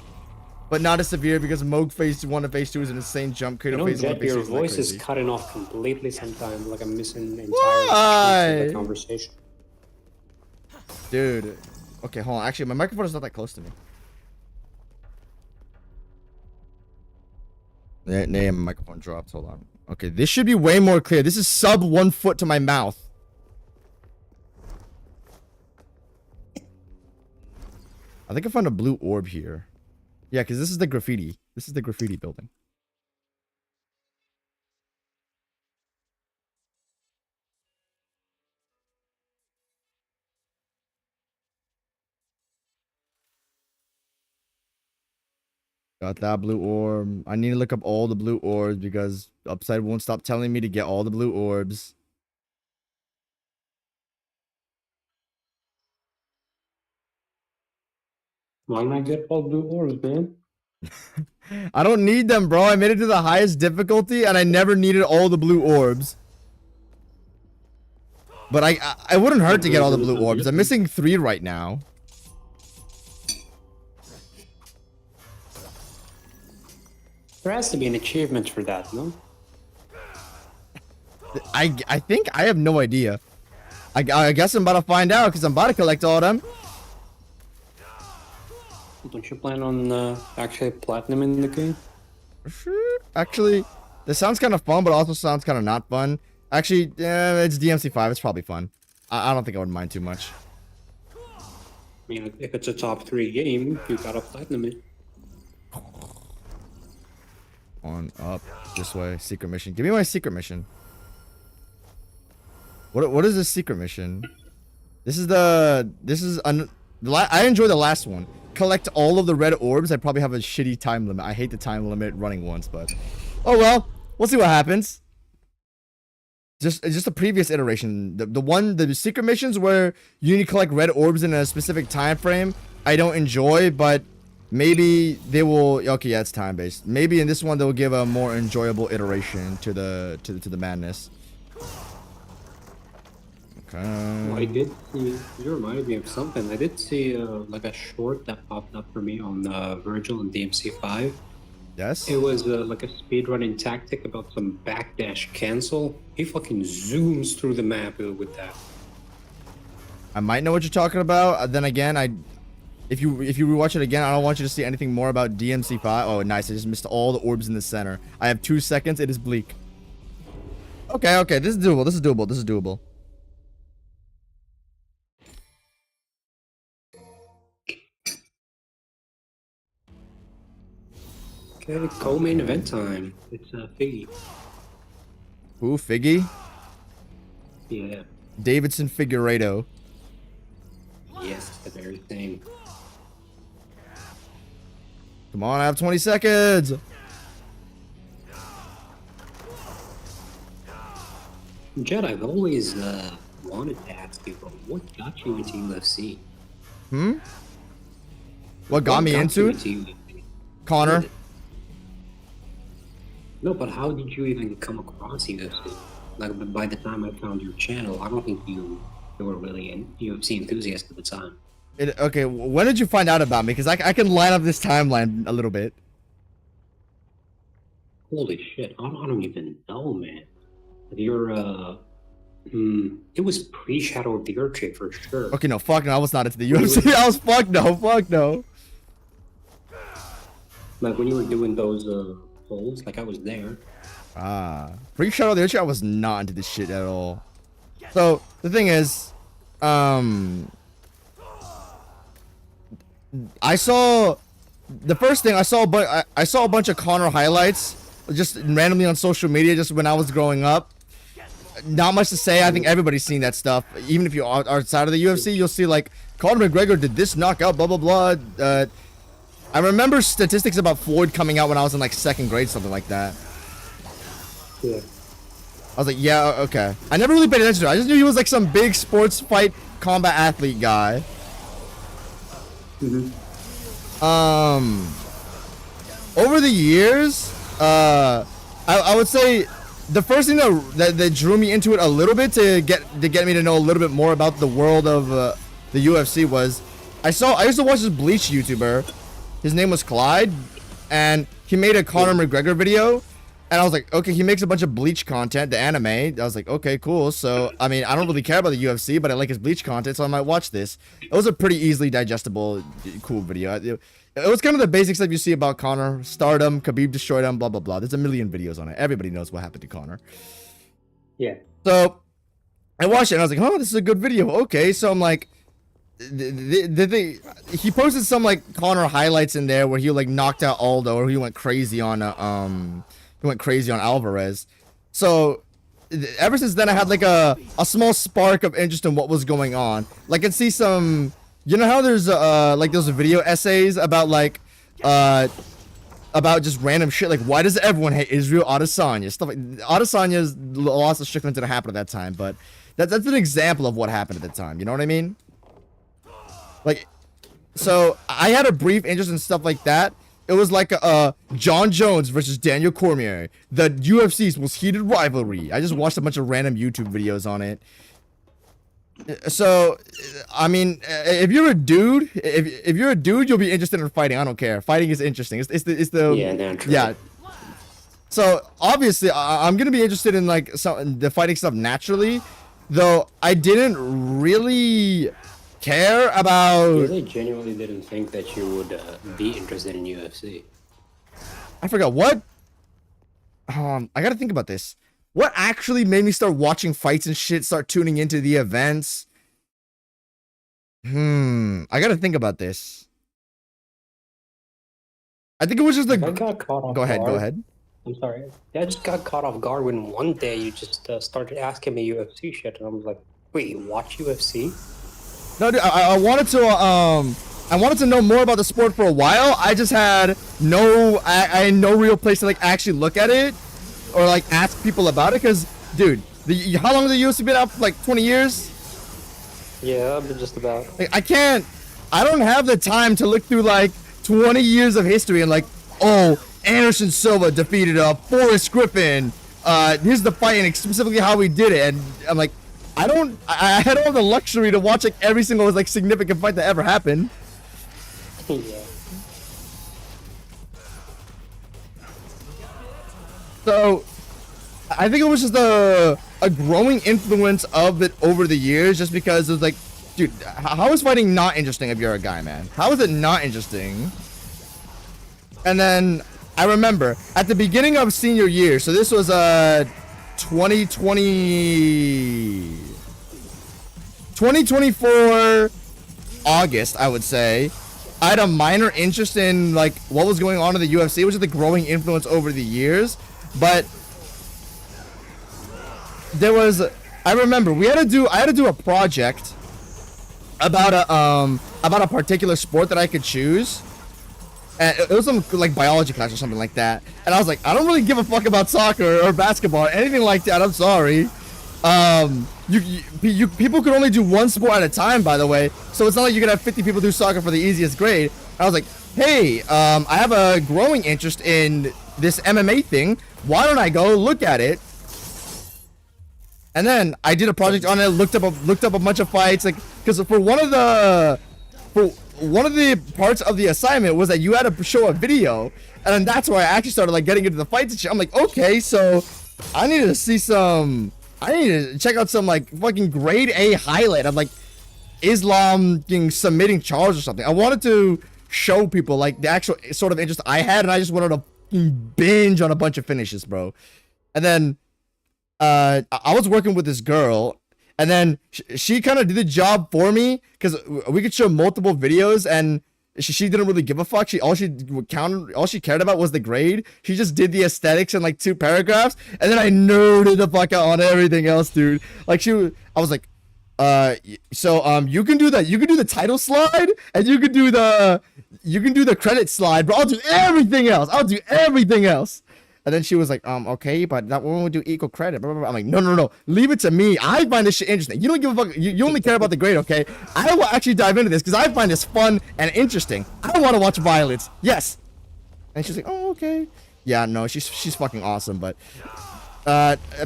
But not as severe because Moog phase 1 and phase 2 is an insane jump. Kratos phase 1 and phase 2 your is like voice crazy. is cutting off completely sometimes, like I'm missing entire Why? of the conversation. Dude. Okay, hold on. Actually, my microphone is not that close to me. Yeah, my microphone dropped. Hold on. Okay, this should be way more clear. This is sub 1 foot to my mouth. I think I found a blue orb here. Yeah, because this is the graffiti. This is the graffiti building. Got that blue orb. I need to look up all the blue orbs because Upside won't stop telling me to get all the blue orbs. Why not get all blue orbs, man? I don't need them, bro. I made it to the highest difficulty and I never needed all the blue orbs. But I wouldn't hurt to get all the blue orbs. I'm missing 3 right now. There has to be an achievement for that, no? I think I have no idea. I guess I'm about to find out because I'm about to collect all of them. Don't you plan on actually platinum in the game? Actually, this sounds kind of fun, but also sounds kind of not fun. Actually, it's DMC5. It's probably fun. I don't think I would mind too much. I mean, if it's a top 3 game, you gotta platinum it. On up this way. Secret mission. Give me my secret mission. What is this secret mission? I enjoy the last one. Collect all of the red orbs. I probably have a shitty time limit. I hate the time limit running once, but oh well. We'll see what happens. Just a previous iteration. The secret missions where you need to collect red orbs in a specific time frame, I don't enjoy, but maybe they will. Okay, yeah, it's time based. Maybe in this one they'll give a more enjoyable iteration to the madness. Okay. Well, I did see. You reminded me of something. I did see like a short that popped up for me on Vergil and DMC5. Yes. It was like a speedrunning tactic about some backdash cancel. He fucking zooms through the map with that. I might know what you're talking about. Then again, if you rewatch it again, I don't want you to see anything more about DMC5. Oh, nice. I just missed all the orbs in the center. I have 2 seconds. It is bleak. Okay. This is doable. Okay, co-main event time. It's Figgy. Who? Figgy? Yeah. Davidson Figueiredo. Yes, the very same. Come on, I have 20 seconds. Jed, I've always wanted to ask you, but what got you into UFC? What got me into it? UFC? Connor. No, but how did you even come across UFC? Like, by the time I found your channel, I don't think you were really a UFC enthusiast at the time. Okay, when did you find out about me? Because I can line up this timeline a little bit. Holy shit, I don't even know, man. You're, it was pre-Shadow of the Earth for sure. Okay, no, fuck no, I was not into the UFC. I was fuck no. Like, when you were doing those, polls, like I was there. Pre-Shadow of the Earth, I was not into this shit at all. So, the thing is, I saw a bunch of Connor highlights just randomly on social media just when I was growing up. Not much to say. I think everybody's seen that stuff. Even if you are outside of the UFC, you'll see like Conor McGregor did this knockout, blah blah blah. I remember statistics about Floyd coming out when I was in like 2nd grade, something like that. Yeah. I was like, yeah, okay. I never really paid attention to it. I just knew he was like some big sports fight combat athlete guy. Over the years, I would say the first thing that drew me into it a little bit to get me to know a little bit more about the world of the UFC was I used to watch this Bleach YouTuber. His name was Clyde, and he made a Conor McGregor video. And I was like, okay, he makes a bunch of Bleach content, the anime. I was like, okay, cool. So, I mean, I don't really care about the UFC, but I like his Bleach content, so I might watch this. It was a pretty easily digestible, cool video. It was kind of the basic stuff you see about Conor. Stardom, Khabib destroyed him, blah, blah, blah. There's a million videos on it. Everybody knows what happened to Conor. Yeah. So, I watched it, and I was like, oh, this is a good video. Okay, so I'm like, he posted some, like, Conor highlights in there where he, like, knocked out Aldo, or he went crazy on, Alvarez. So ever since then I had like a small spark of interest in what was going on. Like I see some, you know how there's like those video essays about like about just random shit. Like, why does everyone hate Israel Adesanya? Stuff like Adesanya's loss of Strickland didn't happen at that time, but that's an example of what happened at the time. You know what I mean? Like, so I had a brief interest in stuff like that. It was like John Jones versus Daniel Cormier, the UFC's most heated rivalry. I just watched a bunch of random YouTube videos on it. So, I mean, if you're a dude, if you're a dude, you'll be interested in fighting. I don't care. Fighting is interesting. It's the Yeah, naturally. yeah. So obviously, I'm gonna be interested in like the fighting stuff naturally, though I didn't really care I about. really genuinely didn't think that you would be interested in UFC. I forgot what. I gotta think about this. What actually made me start watching fights and shit, start tuning into the events? I gotta think about this. I think it was just I the. got caught off Go ahead, guard. go ahead. I'm sorry. Yeah, I just got caught off guard when one day you just started asking me UFC shit, and I was like, "Wait, you watch UFC?" No, dude, I wanted to I wanted to know more about the sport for a while. I just had I had no real place to like actually look at it or like ask people about it. Cause, dude, how long has the UFC been out? Like 20 years? Yeah, but just about. Like, I don't have the time to look through like 20 years of history and like, oh, Anderson Silva defeated Forrest Griffin. Here's the fight and specifically how we did it. And I'm like, I don't have the luxury to watch like every single like significant fight that ever happened. Yeah. So, I think it was just a growing influence of it over the years, just because it was like, dude, how is fighting not interesting if you're a guy, man? How is it not interesting? And then I remember at the beginning of senior year, so this was 2024 August, I would say. I had a minor interest in like what was going on in the UFC, which is the growing influence over the years. But there was, I remember I had to do a project about a particular sport that I could choose. And it was some like biology class or something like that. And I was like, I don't really give a fuck about soccer or basketball or anything like that. I'm sorry. People could only do one sport at a time, by the way. So it's not like you're gonna have 50 people do soccer for the easiest grade. And I was like, hey, I have a growing interest in this MMA thing. Why don't I go look at it? And then I did a project on it. Looked up a bunch of fights, like because for one of the parts of the assignment was that you had to show a video, and then that's where I actually started like getting into the fights and shit. I'm like, okay, so I need to check out some like fucking grade A highlight of like Islam submitting Charles or something. I wanted to show people like the actual sort of interest I had, and I just wanted to binge on a bunch of finishes, bro. And then I was working with this girl, and then she kind of did the job for me because we could show multiple videos, and she didn't really give a fuck. All she cared about was the grade. She just did the aesthetics in like 2 paragraphs, and then I nerded the fuck out on everything else, dude. Like I was like, so you can do the title slide, and you can do the credit slide, but I'll do everything else. And then she was like, okay, but that one would do equal credit. Blah, blah, blah. I'm like, no, leave it to me. I find this shit interesting. You don't give a fuck. You only care about the grade, okay? I will actually dive into this because I find this fun and interesting. I want to watch violence. Yes. And she's like, oh, okay. Yeah, no, she's fucking awesome. But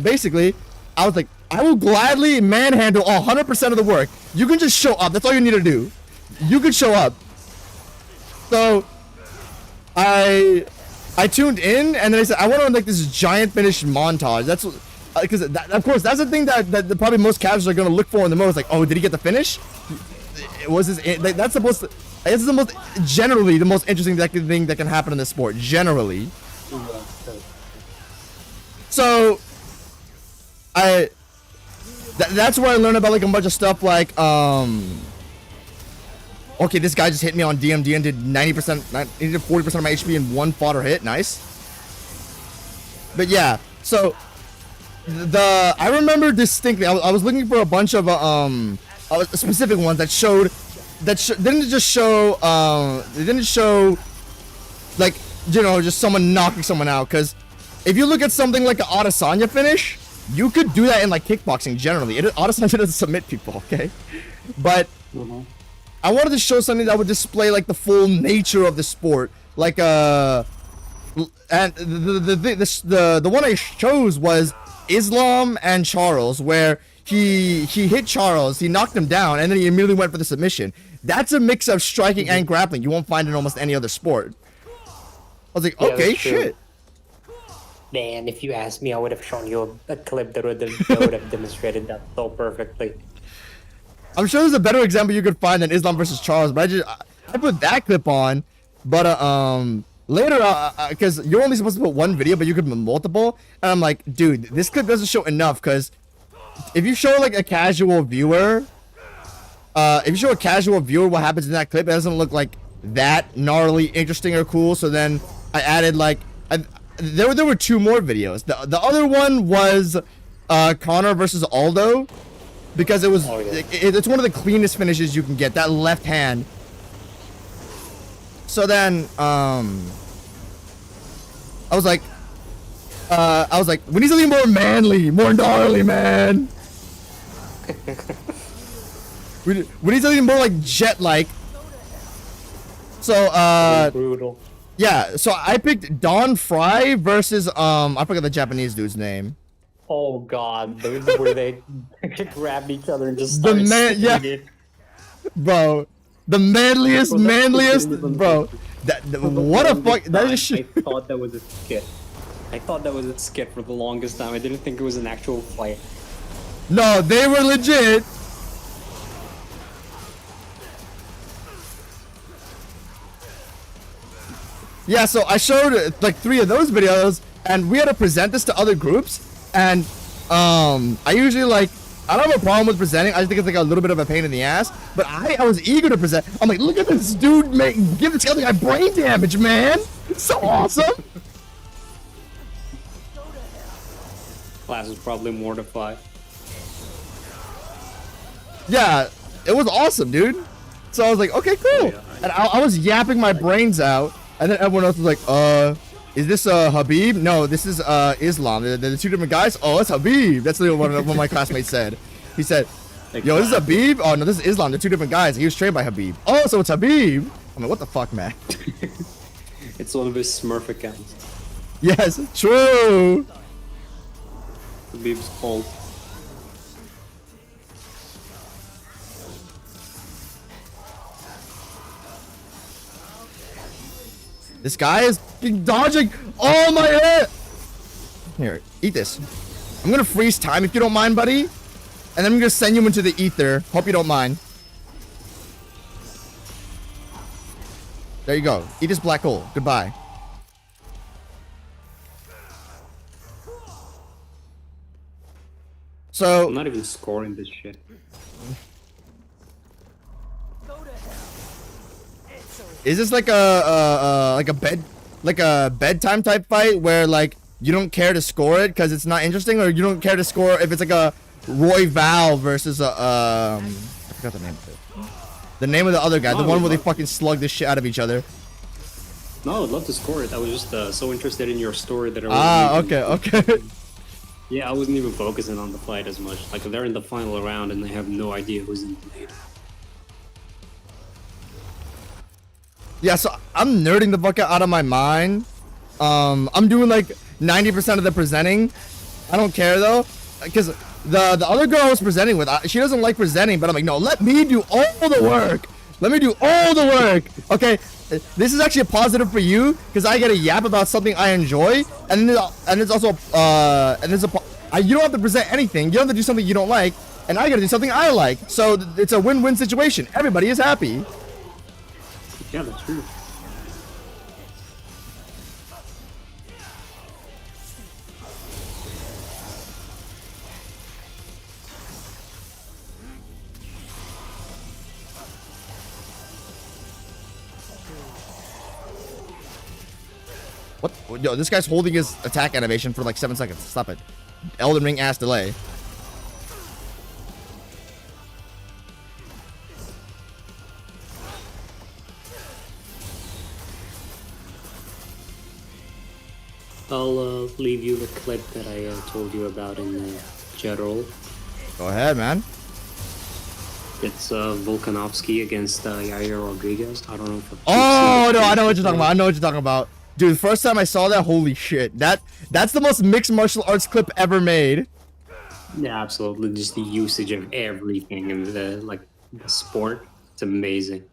basically, I was like, I will gladly manhandle 100% of the work. You can just show up. That's all you need to do. You can show up. So I tuned in, and then I said, I want to like this giant finish montage. That's because of course that's the thing that probably most casuals are gonna look for in the most. Like, oh, did he get the finish? Was this? That's supposed to. This is generally the most interesting thing that can happen in this sport. Generally. So that's where I learned about like a bunch of stuff like okay, this guy just hit me on DMD and did 90%, he did 40% of my HP in one fodder hit. Nice. But yeah, so I remember distinctly. I was looking for a bunch of specific ones that showed didn't just show like you know, just someone knocking someone out. Because if you look at something like an Adesanya finish, you could do that in like kickboxing generally. Adesanya doesn't submit people, okay? But I wanted to show something that would display like the full nature of the sport, like and the one I chose was Islam and Charles, where he hit Charles, he knocked him down, and then he immediately went for the submission. That's a mix of striking and grappling you won't find in almost any other sport. I was like, Yeah, okay, that's true. shit. Man, if you asked me, I would have shown you a clip that would have demonstrated that so perfectly. I'm sure there's a better example you could find than Islam versus Charles, but I put that clip on, but later because you're only supposed to put one video, but you could put multiple, and I'm like, dude, this clip doesn't show enough, because if you show like a casual viewer, what happens in that clip, it doesn't look like that gnarly, interesting, or cool. So then I added like, there were 2 more videos. The other one was Connor versus Aldo, because it was it's one of the cleanest finishes you can get, that left hand. So then I was like, we need something more manly, more gnarly, man. we need something more like Jet-like. So Brutal. yeah, so I picked Don Fry versus I forgot the Japanese dude's name. Oh god, those where they grabbed each other and just The started man, yeah, it. bro, the manliest, bro. What a fuck, that is shit. I thought that was a skit. I thought that was a skit for the longest time. I didn't think it was an actual fight. No, they were legit. Yeah, so I showed like 3 of those videos, and we had to present this to other groups, and I usually like, I don't have a problem with presenting. I just think it's like a little bit of a pain in the ass, but I was eager to present. I'm like, look at this dude give this other guy brain damage, man. It's so awesome. Class was probably mortified. Yeah, it was awesome, dude. So I was like, okay, cool. And I was yapping my brains out, and then everyone else was like, is this Habib? No, this is Islam. They're the 2 different guys. Oh, it's Habib. That's literally what one of my classmates said. He said, yo, this is Habib? Oh, no, this is Islam. They're 2 different guys. He was trained by Habib. Oh, so it's Habib. I'm like, what the fuck, man? It's one of his Smurf accounts. Yes, true. Habib's cold. This guy is dodging all my head. Here, eat this. I'm gonna freeze time if you don't mind, buddy. And then I'm gonna send you into the ether. Hope you don't mind. There you go. Eat this black hole. Goodbye. So I'm not even scoring this shit. is this like a bedtime type fight where like you don't care to score it because it's not interesting, or you don't care to score if it's like a Roy Val versus a I forgot the name of it. The name of the other guy, the one where they fucking slug the shit out of each other. No, I would love to score it. I was just so interested in your story that I wasn't okay. Yeah, I wasn't even focusing on the fight as much. Like, they're in the final round and they have no idea who's in the lead. Yeah, so I'm nerding the fuck out of my mind. I'm doing like 90% of the presenting. I don't care though, because the other girl I was presenting with, she doesn't like presenting, but I'm like, no, let me do all the work. Let me do all the work. Okay, this is actually a positive for you because I get a yap about something I enjoy, and it's also you don't have to present anything. You don't have to do something you don't like, and I gotta do something I like. So it's a win-win situation. Everybody is happy. Yeah, that's true. What? Yo, this guy's holding his attack animation for like 7 seconds. Stop it. Elden Ring ass delay. I'll leave you the clip that I told you about in general. Go ahead, man. It's Volkanovski against Yair Rodriguez. I don't know if you've Oh seen no, it. I know what you're talking about. I know what you're talking about. Dude, the first time I saw that, holy shit. That's the most mixed martial arts clip ever made. Yeah, absolutely. Just the usage of everything in the sport. It's amazing.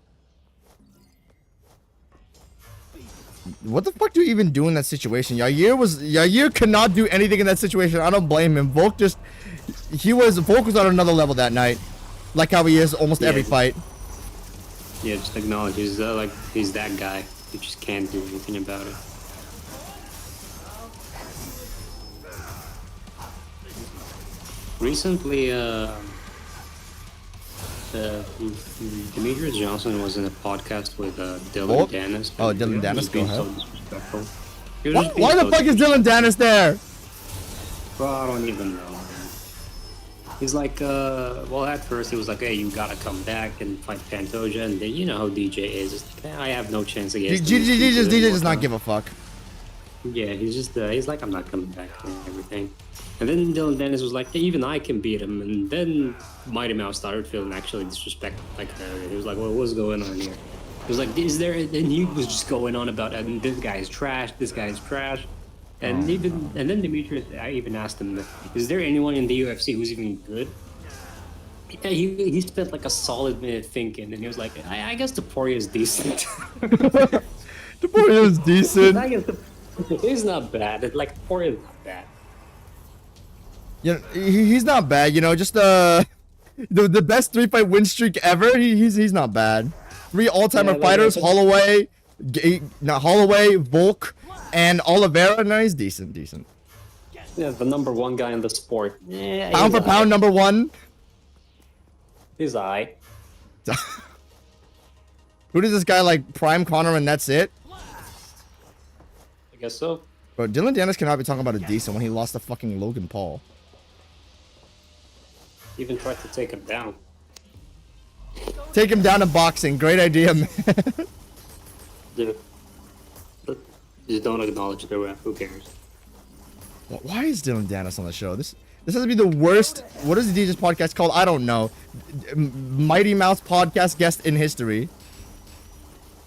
What the fuck do you even do in that situation? Yair could not do anything in that situation. I don't blame him. Volk was on another level that night. Like how he is almost every fight. Yeah, just acknowledge he's that guy. You just can't do anything about it. Recently, Demetrius Johnson was in a podcast with Dylan Dennis. Oh, Dylan Dennis, go ahead. So disrespectful. Why the fuck is Dylan Dennis there? Well, I don't even know. He's like, well, at first he was like, hey, you gotta come back and fight Pantoja, and then you know how DJ is. It's like, I have no chance against him. DJ does not give a fuck. Yeah, he's like, I'm not coming back and everything. And then Dylan Dennis was like, hey, even I can beat him. And then Mighty Mouse started feeling actually disrespect. He was like, well, what's going on here? He was like, is there? And he was just going on about, this guy's trash, this guy's trash. And then Demetrius, I even asked him, is there anyone in the UFC who's even good? Yeah, he spent like a solid minute thinking, and he was like, I guess Taporia is decent. Taporia is decent. I guess he's not bad. Taporia is not bad. You know, he's not bad. You know, just the best 3-fight win streak ever. He's not bad. 3 all-timer fighters: Holloway, Volk, and Oliveira. No, he's decent. Yeah, the #1 guy in the sport. Yeah, pound for pound, #1. He's alright. Who does this guy like? Prime Connor, and that's it. I guess so. But Dylan Dennis cannot be talking about a decent when he lost to fucking Logan Paul. Even tried to take him down. Take him down in boxing. Great idea, man. Dude. Just don't acknowledge the ref. Who cares? Why is Dylan Dennis on the show? This has to be the worst. What is the DJ's podcast called? I don't know. Mighty Mouse podcast guest in history.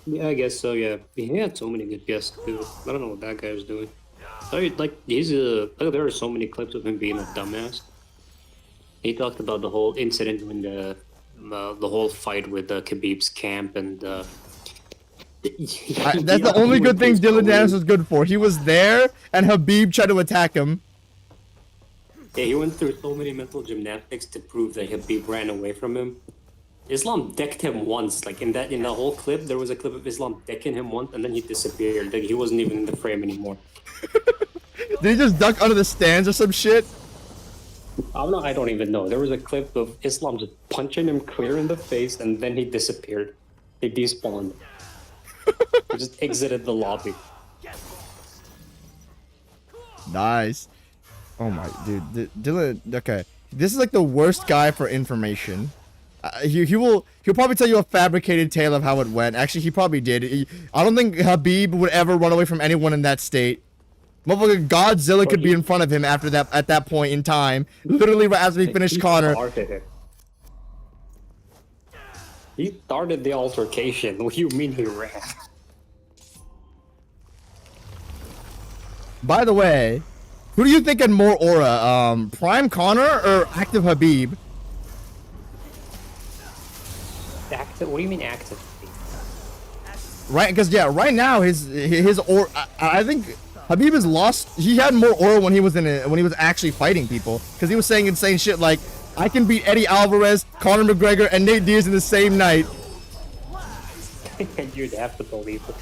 Yeah, I guess so. Yeah, he had so many good guests too. I don't know what that guy was doing. There are so many clips of him being a dumbass. He talked about the whole incident when the whole fight with Khabib's camp and. That's the only good thing Dylan Dennis was good for. He was there, and Khabib tried to attack him. Yeah, he went through so many mental gymnastics to prove that Khabib ran away from him. Islam decked him once, in the whole clip. There was a clip of Islam decking him once, and then he disappeared. He wasn't even in the frame anymore. Did he just duck under the stands or some shit? I don't even know. There was a clip of Islam just punching him clear in the face, and then he disappeared. He despawned. He just exited the lobby. Nice. Oh my, dude, Dylan. Okay, this is like the worst guy for information. He'll probably tell you a fabricated tale of how it went. Actually, he probably did. I don't think Khabib would ever run away from anyone in that state. Motherfucker, Godzilla could be in front of him after that at that point in time. Literally right after he finished Connor. He started the altercation. What do you mean he ran? By the way, who do you think had more aura? Prime Connor or Active Khabib? Active? What do you mean active? Right, because right now his aura. I think Khabib has lost. He had more aura when he was actually fighting people, because he was saying insane shit like, I can beat Eddie Alvarez, Conor McGregor, and Nate Diaz in the same night. You'd have to believe it.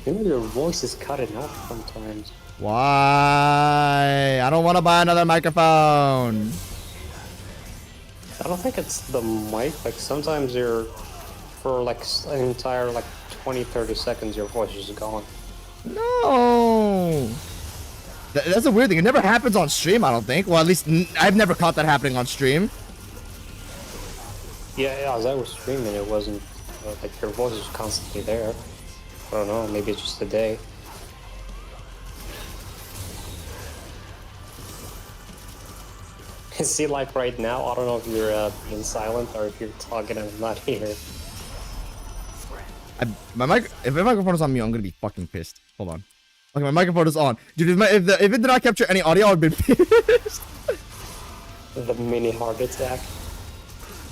Your voice is cutting out sometimes. Why? I don't want to buy another microphone. I don't think it's the mic. Sometimes for an entire 20-30 seconds your voice is gone. No. That's a weird thing. It never happens on stream, I don't think. Well, at least I've never caught that happening on stream. Yeah, as I was streaming, it wasn't like your voice was constantly there. I don't know, maybe it's just a day. See, like right now, I don't know if you're being silent or if you're talking and I'm not here. If my microphone is on mute, I'm gonna be fucking pissed. Hold on. Okay, my microphone is on. Dude, if it did not capture any audio, I would be pissed. The mini heart attack.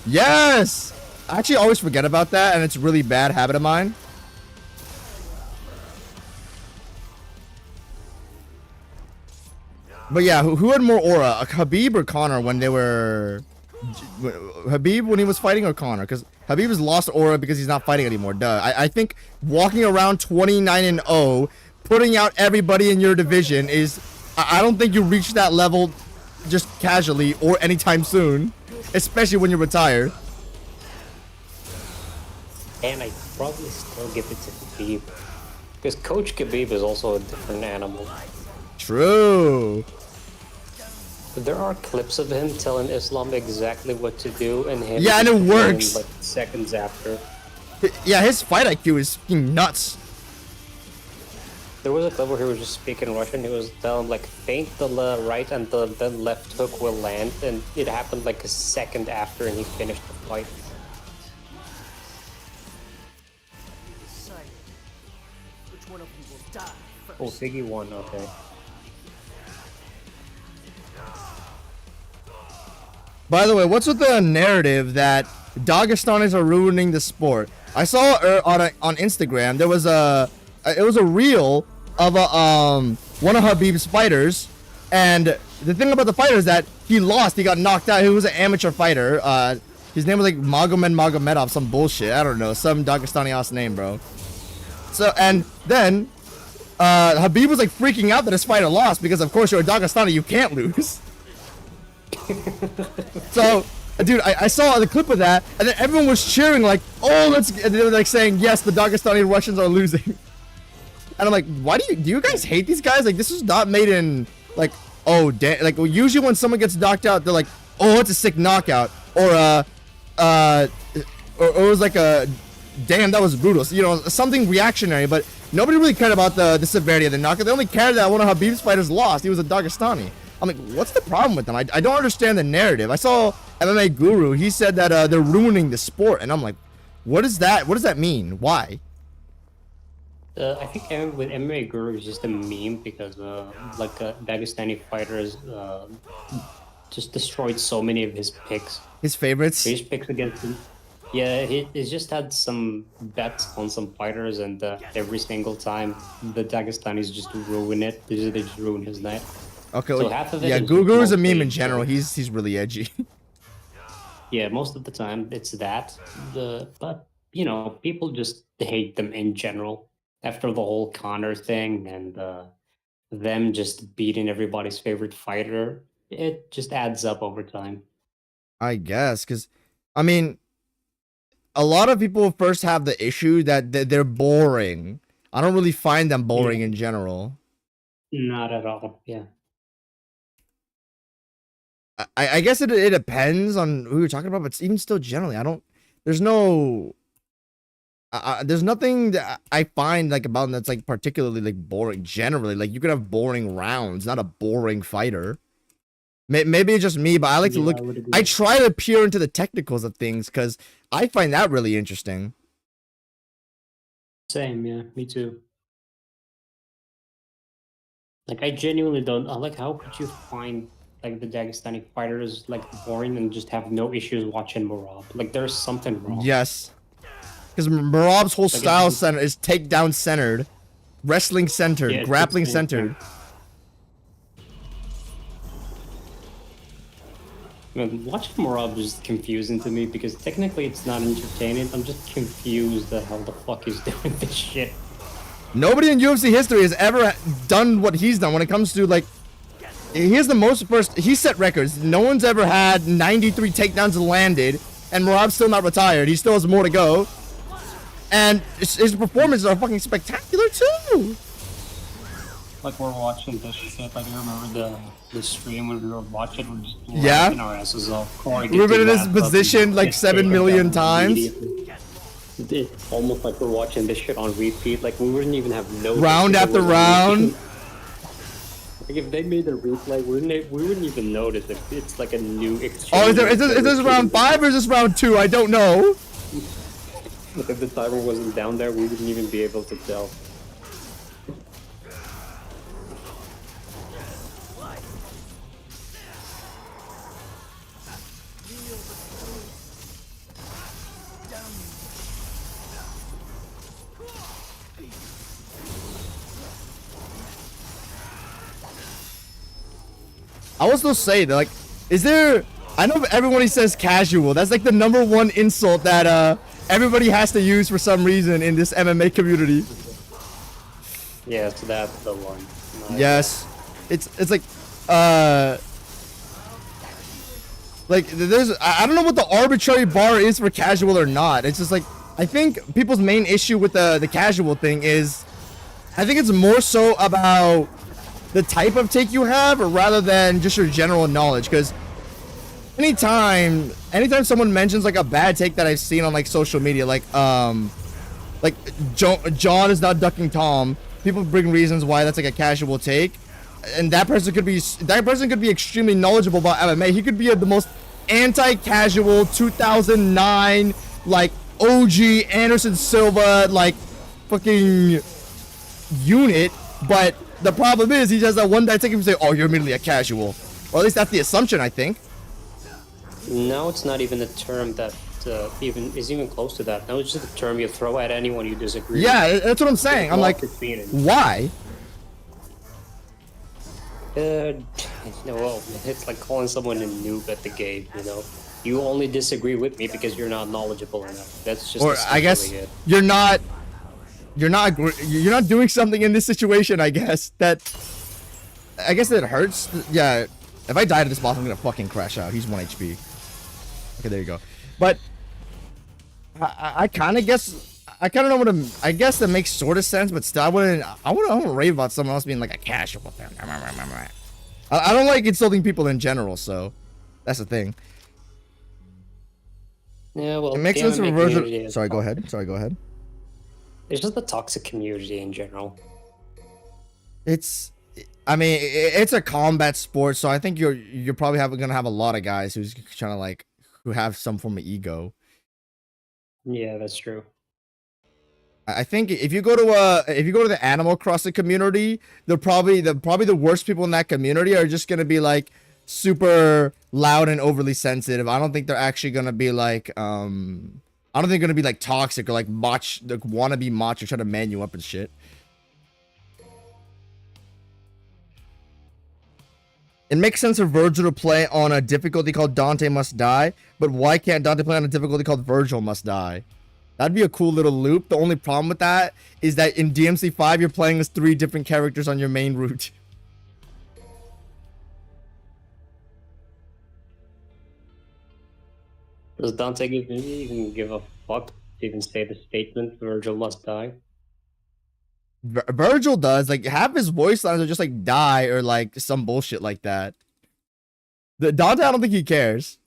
Yes! I actually always forget about that, and it's a really bad habit of mine. But yeah, who had more aura? Habib or Connor when they were... Habib when he was fighting, or Connor? Because Habib has lost aura because he's not fighting anymore. Duh. I think walking around 29-0, putting out everybody in your division is... I don't think you reach that level just casually or anytime soon. Especially when you're retired. And I probably still give it to Khabib. Because Coach Khabib is also a different animal. True. There are clips of him telling Islam exactly what to do, and him... Yeah, and it works! Like seconds after. Yeah, his fight IQ is fucking nuts. There was a clip where he was just speaking Russian. He was telling, like, feint the right and the left hook will land, and it happened like a second after, and he finished the fight. Which one of you will die first? Oh, Figgy won, okay. By the way, what's with the narrative that Dagestanis are ruining the sport? I saw on Instagram there was it was a reel of one of Habib's fighters, and the thing about the fighter is that he lost. He got knocked out. He was an amateur fighter. His name was like Magomedov, some bullshit. I don't know, some Dagestani ass name, bro. So and then Habib was like freaking out that his fighter lost because of course you're a Dagestani, you can't lose. So, dude, I saw the clip of that, and then everyone was cheering like, "Oh, let's!" And they were like saying, "Yes, the Dagestani Russians are losing." And I'm like, "Why do you guys hate these guys? Like, this was not made in like, oh, like usually when someone gets knocked out, they're like, oh, it's a sick knockout, or it was like a, damn, that was brutal, so, you know, something reactionary." But nobody really cared about the severity of the knockout. They only cared that one of Habib's fighters lost. He was a Dagestani. I'm like, what's the problem with them? I don't understand the narrative. I saw MMA Guru. He said that they're ruining the sport, and I'm like, what is that? What does that mean? Why? I think with MMA Guru is just a meme because like Dagestani fighters just destroyed so many of his picks. His favorites. His picks against him. Yeah, he's just had some bets on some fighters, and every single time the Dagestanis just ruin it. They just ruin his night. Okay, so half of it yeah, is Guru is a meme in mostly- general. He's really edgy. Yeah, most of the time it's that. But you know, people just hate them in general after the whole Connor thing and them just beating everybody's favorite fighter. It just adds up over time. I guess, because, I mean, a lot of people first have the issue that they're boring. I don't really find them boring in general. Not at all. Yeah. I guess it depends on who you're talking about, but even still, generally, there's no, there's nothing that I find like about them that's like particularly like boring. Generally, like you could have boring rounds, not a boring fighter. Maybe it's just me, but I like to look. I try to peer into the technicals of things because I find that really interesting. Same, yeah, me too. Like I genuinely don't. Like, how could you find like the Dagestani fighters like boring and just have no issues watching Marab? Like there's something wrong. Yes, because Marab's whole style center is takedown centered, wrestling centered, Yeah, grappling centered. Man, watching Marab is confusing to me because technically it's not entertaining. I'm just confused at how the fuck he's doing this shit. Nobody in UFC history has ever done what he's done when it comes to like. He's the most first. He set records. No one's ever had 93 takedowns landed, and Marab's still not retired. He still has more to go, and his performances are fucking spectacular too. like we're watching this shit. Like I remember the stream when we were watching, we're just Yeah. laughing our asses off. Corey We've been in this gets position like gets 7 taken million down times. immediately. It's almost like we're watching this shit on repeat. Like we wouldn't even have no Round after round. Like if they made a replay, we wouldn't even notice if it's like a new exchange. Oh, is this round 5 or is this round 2? I don't know. Like if the timer wasn't down there, we wouldn't even be able to tell. I will still say that, like, is there? I know everybody says casual. That's like the #1 insult that everybody has to use for some reason in this MMA community. Yes, that's the one. Yes, it's like there's I don't know what the arbitrary bar is for casual or not. It's just like I think people's main issue with the casual thing is I think it's more so about the type of take you have rather than just your general knowledge, because anytime someone mentions like a bad take that I've seen on like social media, like John is not ducking Tom, people bring reasons why that's like a casual take, and that person could be extremely knowledgeable about MMA. He could be the most anti-casual 2009 like OG Anderson Silva like fucking unit, but the problem is he has that one bad take and say, oh, you're immediately a casual, or at least that's the assumption, I think. No, it's not even a term that is even close to that. No, it's just a term you throw at anyone you disagree with. Yeah, that's what I'm saying. I'm like, why? Well, it's like calling someone a noob at the game, you know? You only disagree with me because you're not knowledgeable enough. That's just or I guess it. You're not doing something in this situation, I guess that hurts. Yeah, if I die to this boss, I'm gonna fucking crash out. He's 1 HP. Okay, there you go. But I kind of guess I know what I guess that makes sort of sense, but still I wouldn't rave about someone else being like a casual thing. I don't like insulting people in general, so that's the thing. Yeah, well, it makes sense for Vergil. Sorry, go ahead. It's just the toxic community in general. It's a combat sport, so I think you're probably gonna have a lot of guys who's trying to like who have some form of ego. Yeah, that's true. I think if you go to the Animal Crossing community, they're probably the worst people in that community are just gonna be like super loud and overly sensitive. I don't think they're actually gonna be like I don't think they're gonna be like toxic or like wannabe mach or try to man you up and shit. It makes sense for Vergil to play on a difficulty called Dante Must Die, but why can't Dante play on a difficulty called Vergil Must Die? That'd be a cool little loop. The only problem with that is that in DMC5 you're playing as 3 different characters on your main route. Does Dante even give a fuck to even say the statement Vergil must die? Vergil does. Like, half his voice lines are just like die or like some bullshit like that. The Dante, I don't think he cares.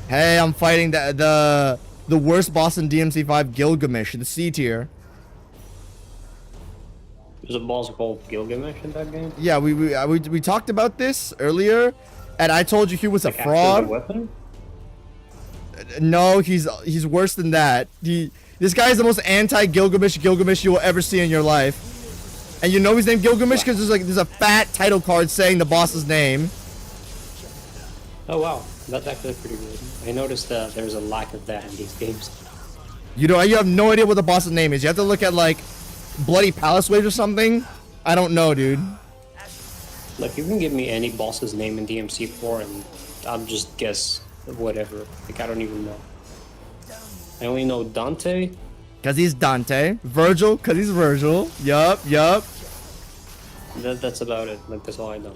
Hey, I'm fighting the worst boss in DMC5, Gilgamesh, the C tier. There's a boss called Gilgamesh in that game? Yeah, we talked about this earlier, and I told you he was like a fraud. Weapon? No, he's worse than that. This guy is the most anti-Gilgamesh you will ever see in your life. And you know he's named Gilgamesh because there's a fat title card saying the boss's name. Oh wow, that's actually pretty good. I noticed that there's a lack of that in these games. You have no idea what the boss's name is. You have to look at like Bloody Palace Waves or something. I don't know, dude. Like, you can give me any boss's name in DMC4 and I'll just guess whatever. Like, I don't even know. I only know Dante. Cause he's Dante. Vergil, cause he's Vergil. Yup. That's about it. Like, that's all I know.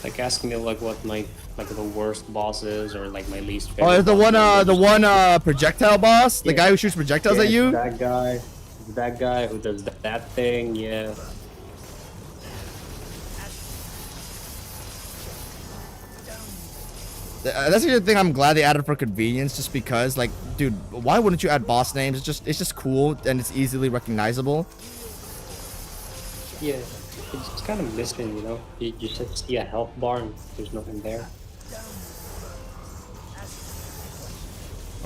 Like asking me like what my the worst boss is or like my least favorite. Oh, it's the boss one is. projectile boss, the Yeah. guy who shoots projectiles at It's you. that guy who does that thing. Yeah. That's the thing I'm glad they added for convenience, just because, like, dude, why wouldn't you add boss names? It's just cool and it's easily recognizable. Yeah. It's kind of missing, you know. You just see a health bar and there's nothing there.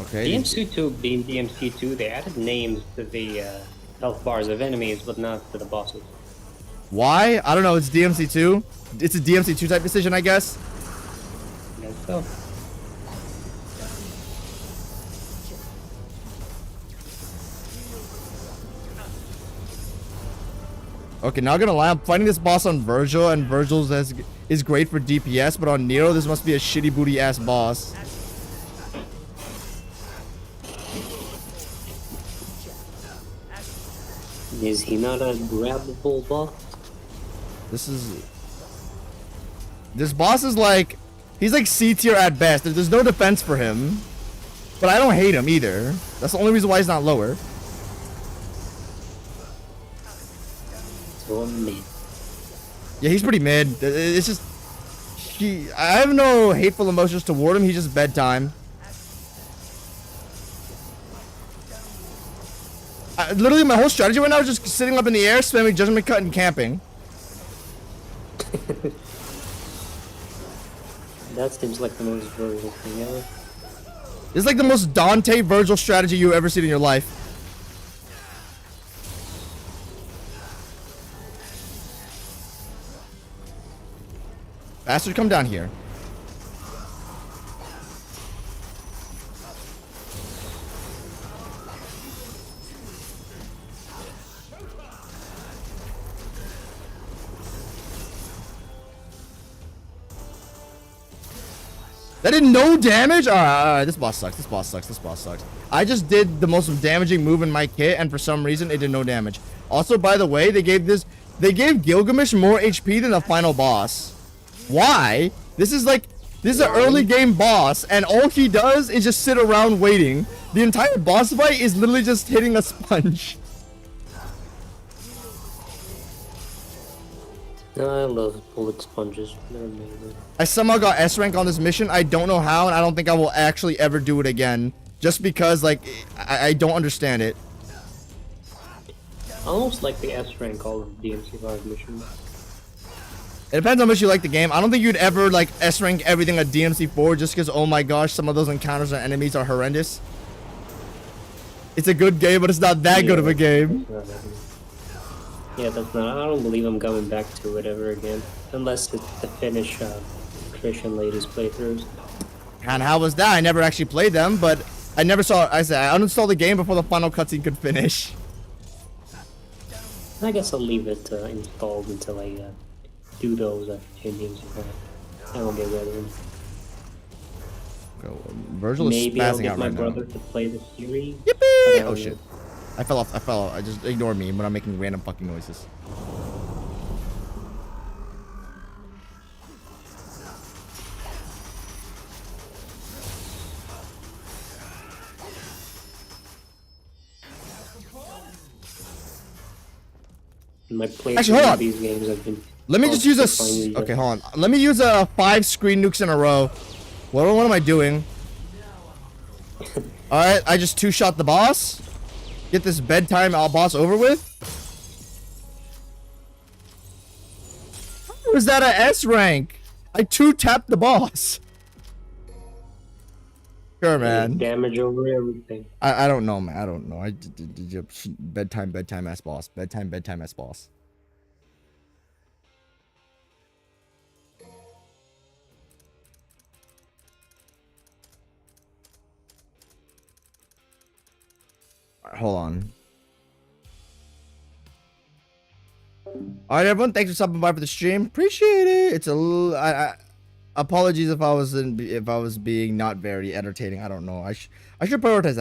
Okay. DMC2 being DMC2, they added names to the health bars of enemies, but not to the bosses. Why? I don't know. It's DMC2. It's a DMC2 type decision, I guess. I guess so. Okay, not gonna lie, I'm fighting this boss on Vergil, and Vergil's is great for DPS, but on Nero, this must be a shitty booty ass boss. Is he not a grabbable boss? This boss is like, he's like C tier at best. There's no defense for him, but I don't hate him either. That's the only reason why he's not lower. So mid. Yeah, he's pretty mid. It's just, I have no hateful emotions toward him. He's just bedtime. Literally, my whole strategy right now is just sitting up in the air, spamming judgment cut and camping. That seems like the most Vergil thing ever. This is like the most Dante Vergil strategy you've ever seen in your life. Bastard, come down here. That did no damage? Alright, this boss sucks, this boss sucks, this boss sucks. I just did the most damaging move in my kit, and for some reason, it did no damage. Also, by the way, they gave Gilgamesh more HP than the final boss. Why? This is an early game boss, and all he does is just sit around waiting. The entire boss fight is literally just hitting a sponge. I love bullet sponges. They're amazing. I somehow got S rank on this mission. I don't know how, and I don't think I will actually ever do it again. Just because, like, I don't understand it. I almost like the S rank all of DMC5 missions. It depends how much you like the game. I don't think you'd ever, like, S rank everything at DMC4 just because, oh my gosh, some of those encounters and enemies are horrendous. It's a good game, but it's not that good of a game. Yeah, that's not. I don't believe I'm coming back to it ever again, unless it's to finish Christian ladies playthroughs. And how was that? I never actually played them, but I never saw. I uninstalled the game before the final cutscene could finish. I guess I'll leave it installed until I do those changes. I won't get rid of them. Vergil is Maybe I'll spazzing get out my right brother now. to play the series. Yippee! Oh shit! I fell off. I just ignore me when I'm making random fucking noises. My Actually, hold playthrough on. of these games have been. Let me just use okay, hold on. Let me use 5 screen nukes in a row. What am I doing? Alright, I just 2-shot the boss. Get this bedtime boss over with. How is that a S rank? I 2-tapped the boss. Sure, man. Damage over everything. I don't know, man. I don't know. I did bedtime ass boss. Bedtime ass boss. Alright, hold on. Alright, everyone. Thanks for stopping by for the stream. Appreciate it. It's a little. Apologies if I was being not very entertaining. I don't know. I should prioritize that.